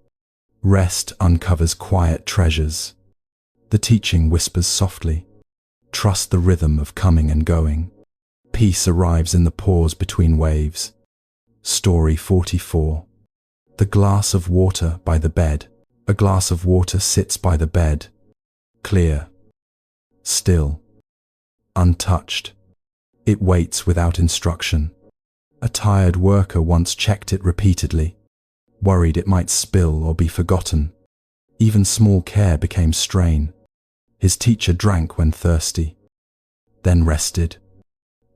Rest uncovers quiet treasures. The teaching whispers softly. Trust the rhythm of coming and going. Peace arrives in the pause between waves. Story 44. The glass of water by the bed. A glass of water sits by the bed. Clear, still, untouched. It waits without instruction. A tired worker once checked it repeatedly, worried it might spill or be forgotten. Even small care became strain. His teacher drank when thirsty, then rested.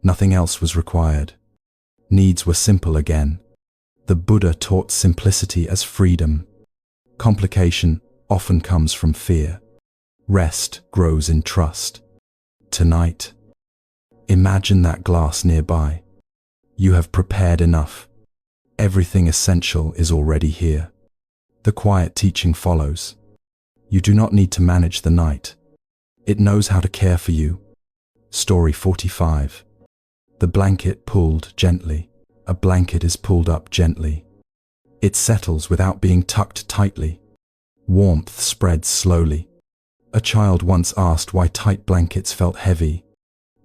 Nothing else was required. Needs were simple again. The Buddha taught simplicity as freedom. Complication often comes from fear. Rest grows in trust. Tonight, imagine that glass nearby. You have prepared enough. Everything essential is already here. The quiet teaching follows. You do not need to manage the night. It knows how to care for you. Story 45. The blanket pulled gently. A blanket is pulled up gently. It settles without being tucked tightly. Warmth spreads slowly. A child once asked why tight blankets felt heavy.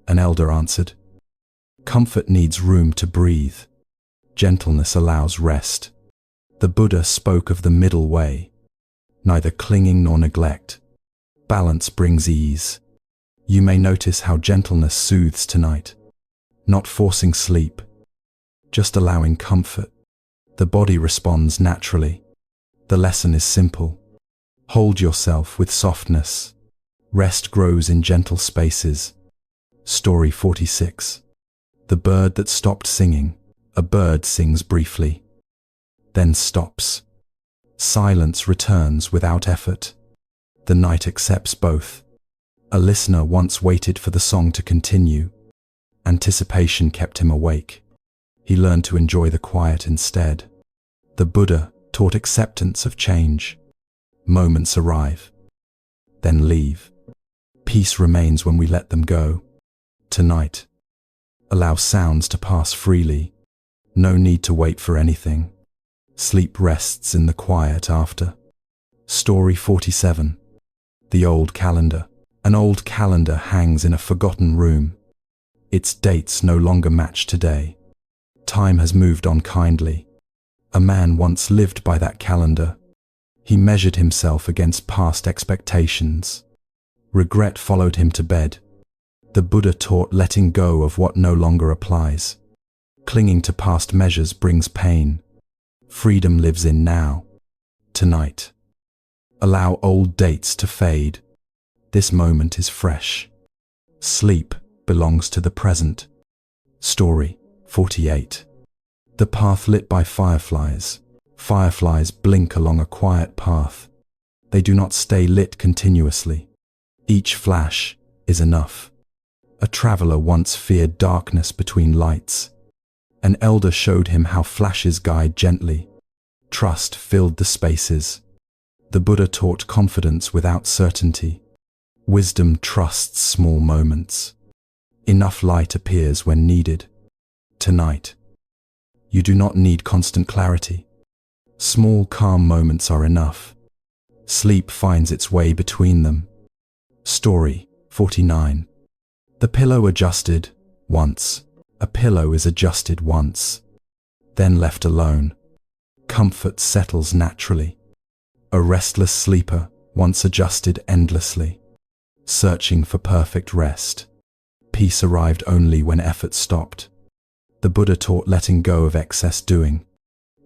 An elder answered, "Comfort needs room to breathe. Gentleness allows rest." The Buddha spoke of the middle way. Neither clinging nor neglect. Balance brings ease. You may notice how gentleness soothes tonight. Not forcing sleep, just allowing comfort. The body responds naturally. The lesson is simple. Hold yourself with softness. Rest grows in gentle spaces. Story 46. The bird that stopped singing. A bird sings briefly, then stops. Silence returns without effort. The night accepts both. A listener once waited for the song to continue. Anticipation kept him awake. He learned to enjoy the quiet instead. The Buddha taught acceptance of change. Moments arrive, then leave. Peace remains when we let them go. Tonight, allow sounds to pass freely. No need to wait for anything. Sleep rests in the quiet after. Story 47. The old calendar. An old calendar hangs in a forgotten room. Its dates no longer match today. Time has moved on kindly. A man once lived by that calendar. He measured himself against past expectations. Regret followed him to bed. The Buddha taught letting go of what no longer applies. Clinging to past measures brings pain. Freedom lives in now. Tonight, allow old dates to fade. This moment is fresh. Sleep belongs to the present. Story 48. The path lit by fireflies. Fireflies blink along a quiet path. They do not stay lit continuously. Each flash is enough. A traveler once feared darkness between lights. An elder showed him how flashes guide gently. Trust filled the spaces. The Buddha taught confidence without certainty. Wisdom trusts small moments. Enough light appears when needed. Tonight, you do not need constant clarity. Small calm moments are enough. Sleep finds its way between them. Story 49. The pillow adjusted once. A pillow is adjusted once, then left alone. Comfort settles naturally. A restless sleeper once adjusted endlessly, searching for perfect rest. Peace arrived only when effort stopped. The Buddha taught letting go of excess doing.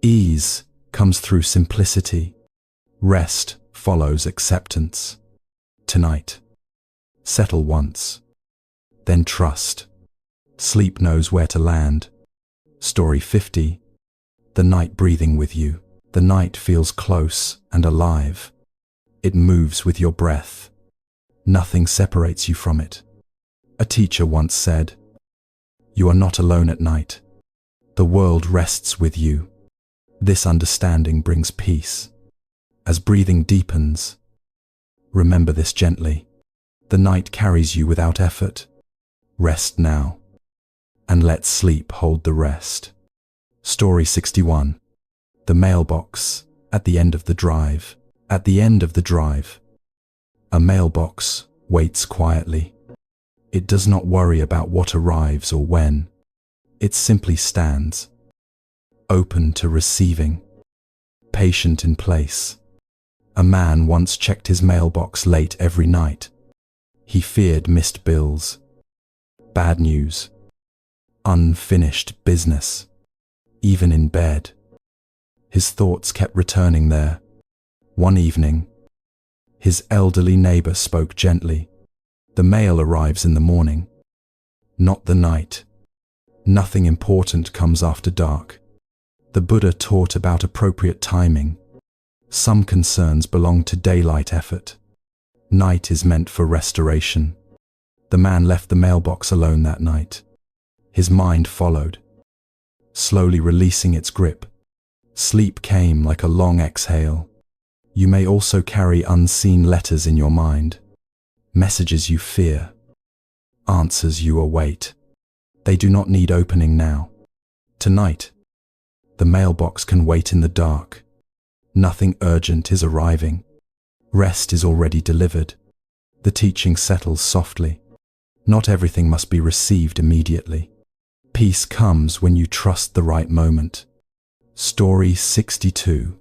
Ease comes through simplicity. Rest follows acceptance. Tonight, settle once, then trust. Sleep knows where to land. Story 50. The night breathing with you. The night feels close and alive. It moves with your breath. Nothing separates you from it. A teacher once said, "You are not alone at night. The world rests with you." This understanding brings peace. As breathing deepens, remember this gently. The night carries you without effort. Rest now, and let sleep hold the rest. Story 61. The mailbox at the end of the drive. At the end of the drive, a mailbox waits quietly. It does not worry about what arrives or when. It simply stands, open to receiving, patient in place. A man once checked his mailbox late every night. He feared missed bills, bad news, unfinished business. Even in bed, his thoughts kept returning there. One evening, his elderly neighbor spoke gently. The mail arrives in the morning, not the night. Nothing important comes after dark. The Buddha taught about appropriate timing. Some concerns belong to daylight effort. Night is meant for restoration. The man left the mailbox alone that night. His mind followed, slowly releasing its grip. Sleep came like a long exhale. You may also carry unseen letters in your mind, messages you fear, answers you await. They do not need opening now. Tonight, the mailbox can wait in the dark. Nothing urgent is arriving. Rest is already delivered. The teaching settles softly. Not everything must be received immediately. Peace comes when you trust the right moment. Story 62.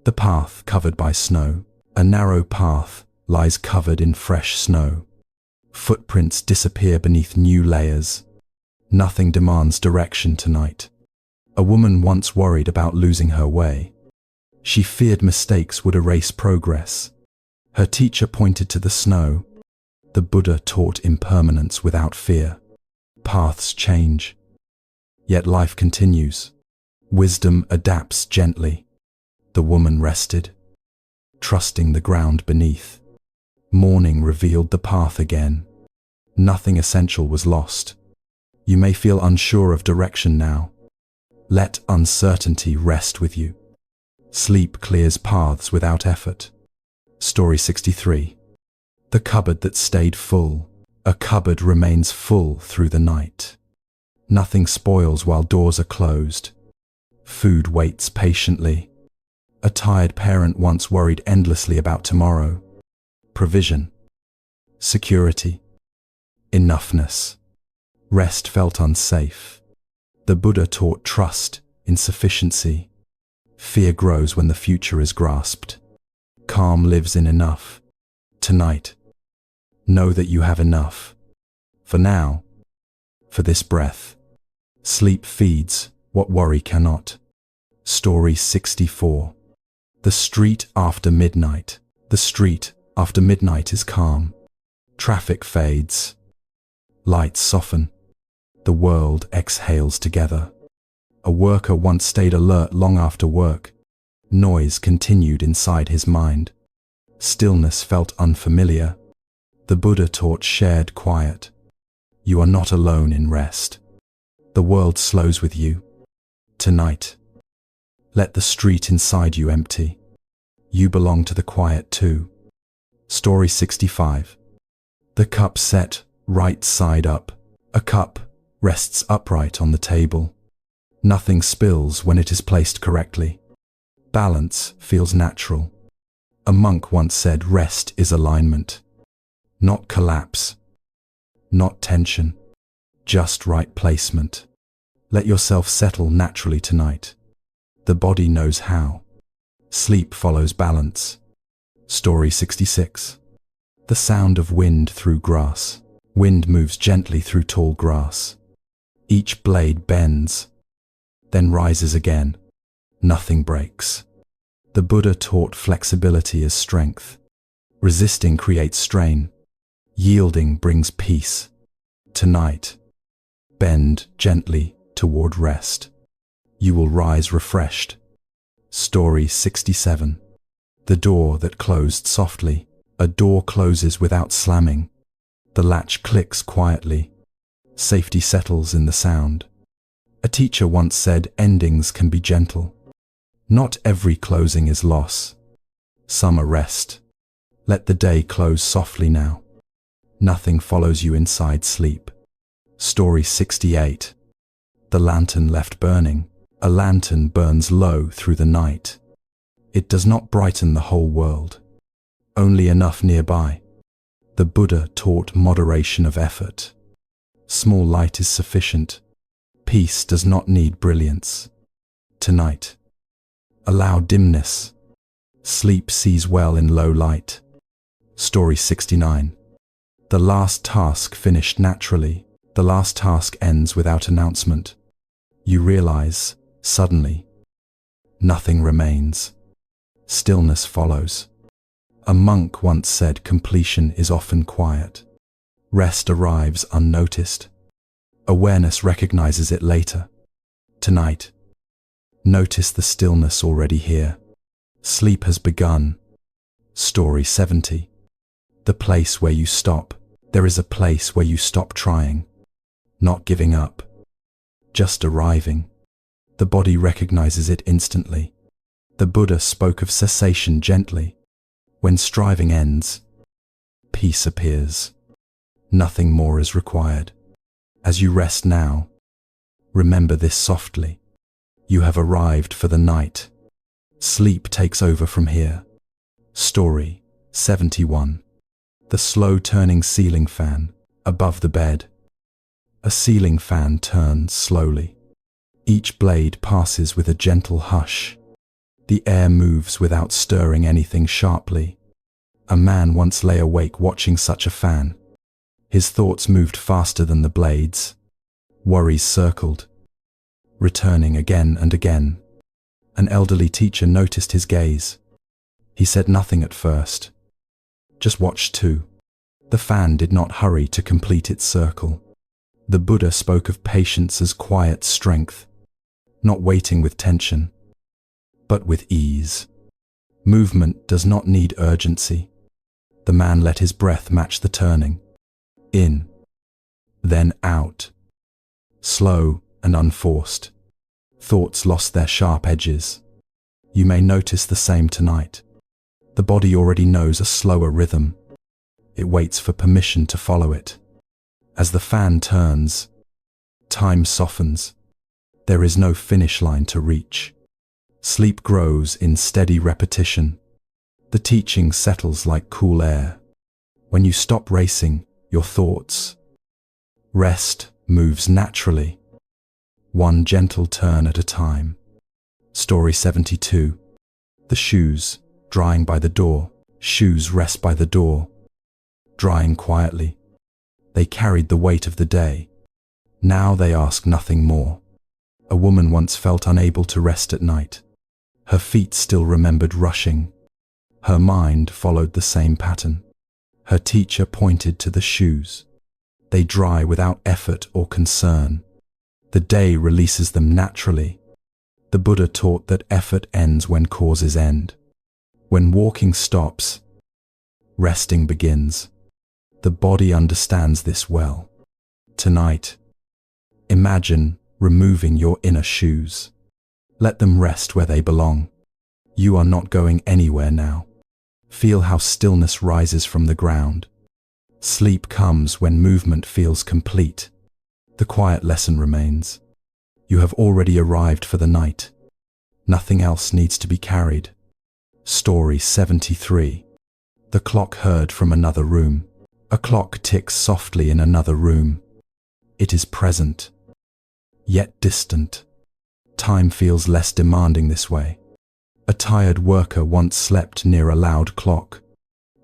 The path covered by snow. A narrow path lies covered in fresh snow. Footprints disappear beneath new layers. Nothing demands direction tonight. A woman once worried about losing her way. She feared mistakes would erase progress. Her teacher pointed to the snow. The Buddha taught impermanence without fear. Paths change, yet life continues. Wisdom adapts gently. The woman rested, trusting the ground beneath. Morning revealed the path again. Nothing essential was lost. You may feel unsure of direction now. Let uncertainty rest with you. Sleep clears paths without effort. Story 63. The cupboard that stayed full. A cupboard remains full through the night. Nothing spoils while doors are closed. Food waits patiently. A tired parent once worried endlessly about tomorrow. Provision, security, enoughness. Rest felt unsafe. The Buddha taught trust in sufficiency. Fear grows when the future is grasped. Calm lives in enough. Tonight, know that you have enough. For now, for this breath. Sleep feeds what worry cannot. Story 64. The street after midnight. The street after midnight is calm. Traffic fades. Lights soften. The world exhales together. A worker once stayed alert long after work. Noise continued inside his mind. Stillness felt unfamiliar. The Buddha taught shared quiet. You are not alone in rest. The world slows with you. Tonight, let the street inside you empty. You belong to the quiet too. Story 65. The cup set right side up. A cup rests upright on the table. Nothing spills when it is placed correctly. Balance feels natural. A monk once said rest is alignment. Not collapse. Not tension. Just right placement. Let yourself settle naturally tonight. The body knows how. Sleep follows balance. Story 66. The sound of wind through grass. Wind moves gently through tall grass. Each blade bends, then rises again. Nothing breaks. The Buddha taught flexibility as strength. Resisting creates strain. Yielding brings peace. Tonight, bend gently toward rest. You will rise refreshed. Story 67. The door that closed softly. A door closes without slamming. The latch clicks quietly. Safety settles in the sound. A teacher once said endings can be gentle. Not every closing is loss. Some are rest. Let the day close softly now. Nothing follows you inside sleep. Story 68. The lantern left burning. A lantern burns low through the night. It does not brighten the whole world. Only enough nearby. The Buddha taught moderation of effort. Small light is sufficient. Peace does not need brilliance. Tonight, allow dimness. Sleep sees well in low light. Story 69. The last task finished naturally. The last task ends without announcement. You realize, suddenly, nothing remains. Stillness follows. A monk once said completion is often quiet. Rest arrives unnoticed. Awareness recognizes it later. Tonight, notice the stillness already here. Sleep has begun. Story 70. The place where you stop. There is a place where you stop trying, not giving up, just arriving. The body recognizes it instantly. The Buddha spoke of cessation gently. When striving ends, peace appears. Nothing more is required. As you rest now, remember this softly. You have arrived for the night. Sleep takes over from here. Story 71. The slow-turning ceiling fan above the bed. A ceiling fan turns slowly. Each blade passes with a gentle hush. The air moves without stirring anything sharply. A man once lay awake watching such a fan. His thoughts moved faster than the blades. Worries circled, returning again and again. An elderly teacher noticed his gaze. He said nothing at first, just watched too. The fan did not hurry to complete its circle. The Buddha spoke of patience as quiet strength, not waiting with tension, but with ease. Movement does not need urgency. The man let his breath match the turning. In, then out. Slow and unforced. Thoughts lost their sharp edges. You may notice the same tonight. The body already knows a slower rhythm. It waits for permission to follow it. As the fan turns, time softens. There is no finish line to reach. Sleep grows in steady repetition. The teaching settles like cool air. When you stop racing your thoughts, rest moves naturally, one gentle turn at a time. Story 72. The shoes, drying by the door. Shoes rest by the door, drying quietly. They carried the weight of the day. Now they ask nothing more. A woman once felt unable to rest at night. Her feet still remembered rushing. Her mind followed the same pattern. Her teacher pointed to the shoes. They dry without effort or concern. The day releases them naturally. The Buddha taught that effort ends when causes end. When walking stops, resting begins. The body understands this well. Tonight, imagine removing your inner shoes. Let them rest where they belong. You are not going anywhere now. Feel how stillness rises from the ground. Sleep comes when movement feels complete. The quiet lesson remains. You have already arrived for the night. Nothing else needs to be carried. Story 73. The clock heard from another room. A clock ticks softly in another room. It is present, yet distant. Time feels less demanding this way. A tired worker once slept near a loud clock.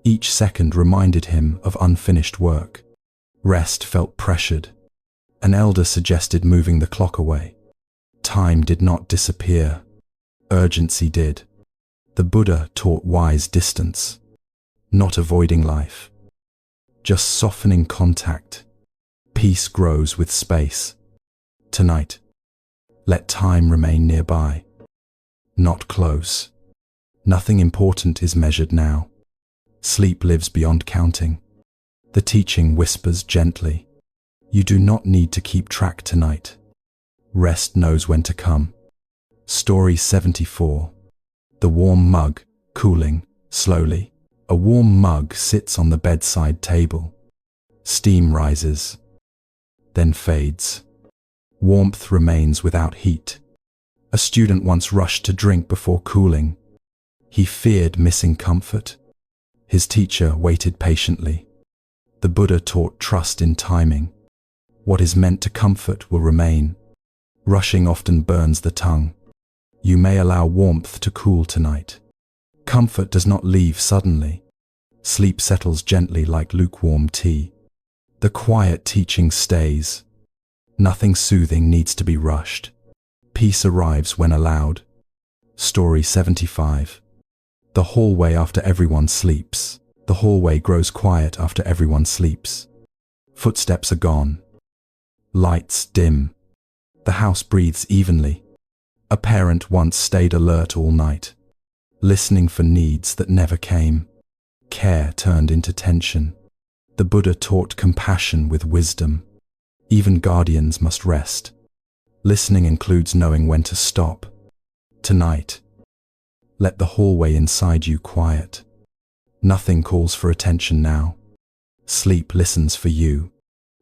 Each second reminded him of unfinished work. Rest felt pressured. An elder suggested moving the clock away. Time did not disappear. Urgency did. The Buddha taught wise distance, not avoiding life, just softening contact. Peace grows with space. Tonight, let time remain nearby, not close. Nothing important is measured now. Sleep lives beyond counting. The teaching whispers gently. You do not need to keep track tonight. Rest knows when to come. Story 74. The warm mug, cooling, slowly. A warm mug sits on the bedside table. Steam rises, then fades. Warmth remains without heat. A student once rushed to drink before cooling. He feared missing comfort. His teacher waited patiently. The Buddha taught trust in timing. What is meant to comfort will remain. Rushing often burns the tongue. You may allow warmth to cool tonight. Comfort does not leave suddenly. Sleep settles gently like lukewarm tea. The quiet teaching stays. Nothing soothing needs to be rushed. Peace arrives when allowed. Story 75. The hallway after everyone sleeps. The hallway grows quiet after everyone sleeps. Footsteps are gone. Lights dim. The house breathes evenly. A parent once stayed alert all night, listening for needs that never came. care turned into tension. The Buddha taught compassion with wisdom. Even guardians must rest. Listening includes knowing when to stop. Tonight, let the hallway inside you quiet. Nothing calls for attention now. Sleep listens for you.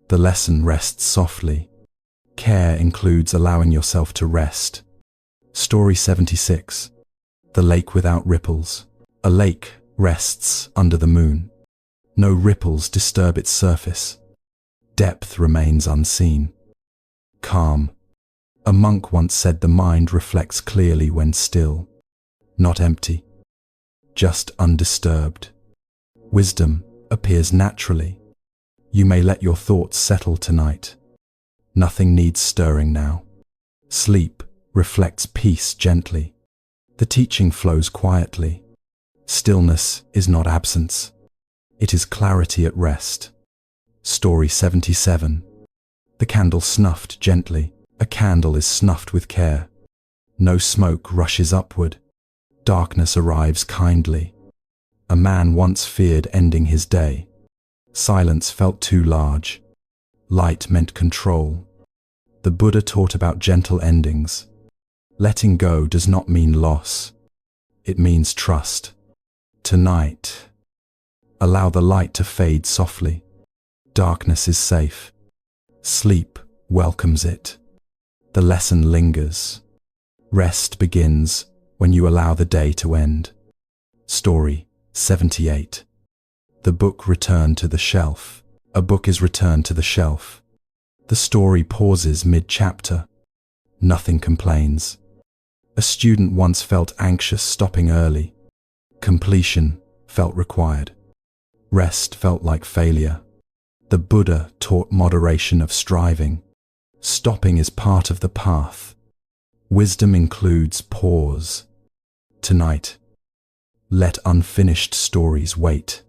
The lesson rests softly. Care includes allowing yourself to rest. Story 76. The lake without ripples. A lake rests under the moon. No ripples disturb its surface. Depth remains unseen. Calm. A monk once said the mind reflects clearly when still. Not empty. Just undisturbed. Wisdom appears naturally. You may let your thoughts settle tonight. Nothing needs stirring now. Sleep reflects peace gently. The teaching flows quietly. Stillness is not absence. It is clarity at rest. Story 77. The candle snuffed gently. A candle is snuffed with care. No smoke rushes upward. Darkness arrives kindly. A man once feared ending his day. Silence felt too large. Light meant control. The Buddha taught about gentle endings. Letting go does not mean loss. It means trust. Tonight, allow the light to fade softly. Darkness is safe. Sleep welcomes it. The lesson lingers. Rest begins when you allow the day to end. Story 78. The book returned to the shelf. A book is returned to the shelf. The story pauses mid-chapter. Nothing complains. A student once felt anxious stopping early. Completion felt required. Rest felt like failure. The Buddha taught moderation of striving. Stopping is part of the path. Wisdom includes pause. Tonight, let unfinished stories wait.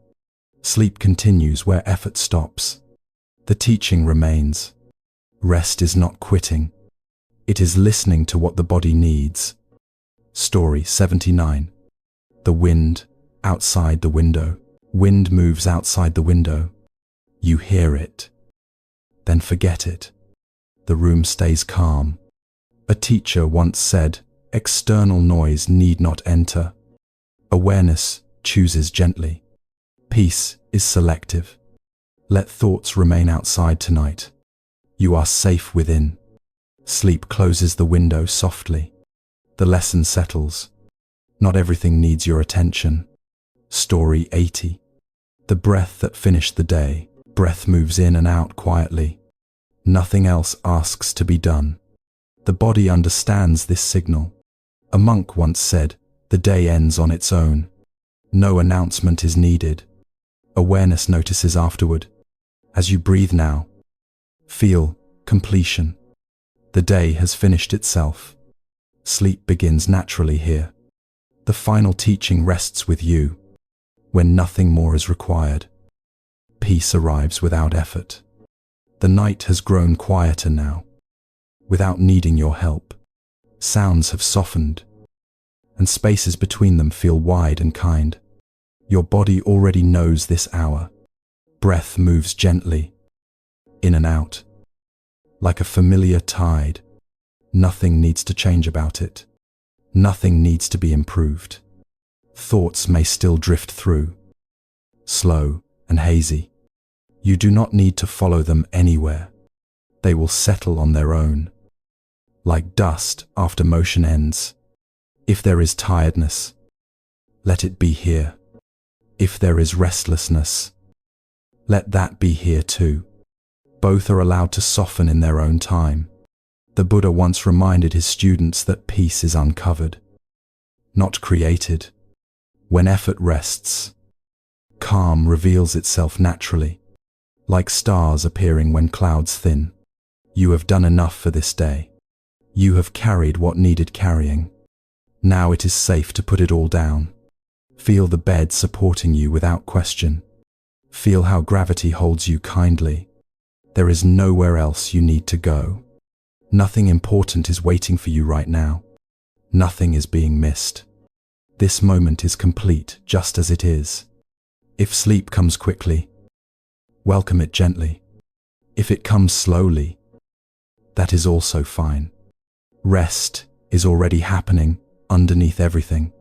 Sleep continues where effort stops. The teaching remains. Rest is not quitting. It is listening to what the body needs. Story 79. The wind outside the window. Wind moves outside the window. You hear it. Then forget it. The room stays calm. A teacher once said, external noise need not enter. Awareness chooses gently. Peace is selective. Let thoughts remain outside tonight. You are safe within. Sleep closes the window softly. The lesson settles. Not everything needs your attention. Story 80. The breath that finished the day. Breath moves in and out quietly. Nothing else asks to be done. The body understands this signal. A monk once said, the day ends on its own. No announcement is needed. Awareness notices afterward. As you breathe now, feel completion. The day has finished itself. Sleep begins naturally here. The final teaching rests with you. When nothing more is required, peace arrives without effort. The night has grown quieter now. Without needing your help, sounds have softened, and spaces between them feel wide and kind. Your body already knows this hour. Breath moves gently, in and out, like a familiar tide. Nothing needs to change about it. Nothing needs to be improved. Thoughts may still drift through, slow and hazy. You do not need to follow them anywhere. They will settle on their own, like dust after motion ends. If there is tiredness, let it be here. If there is restlessness, let that be here too. Both are allowed to soften in their own time. The Buddha once reminded his students that peace is uncovered, not created. When effort rests, calm reveals itself naturally, like stars appearing when clouds thin. You have done enough for this day. You have carried what needed carrying. Now it is safe to put it all down. Feel the bed supporting you without question. Feel how gravity holds you kindly. There is nowhere else you need to go. Nothing important is waiting for you right now. Nothing is being missed. This moment is complete just as it is. If sleep comes quickly, welcome it gently. If it comes slowly, that is also fine. Rest is already happening underneath everything.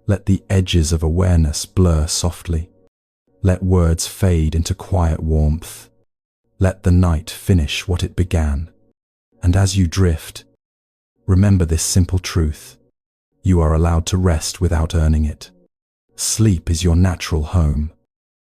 Let the edges of awareness blur softly. Let words fade into quiet warmth. Let the night finish what it began. And as you drift, remember this simple truth. You are allowed to rest without earning it. Sleep is your natural home.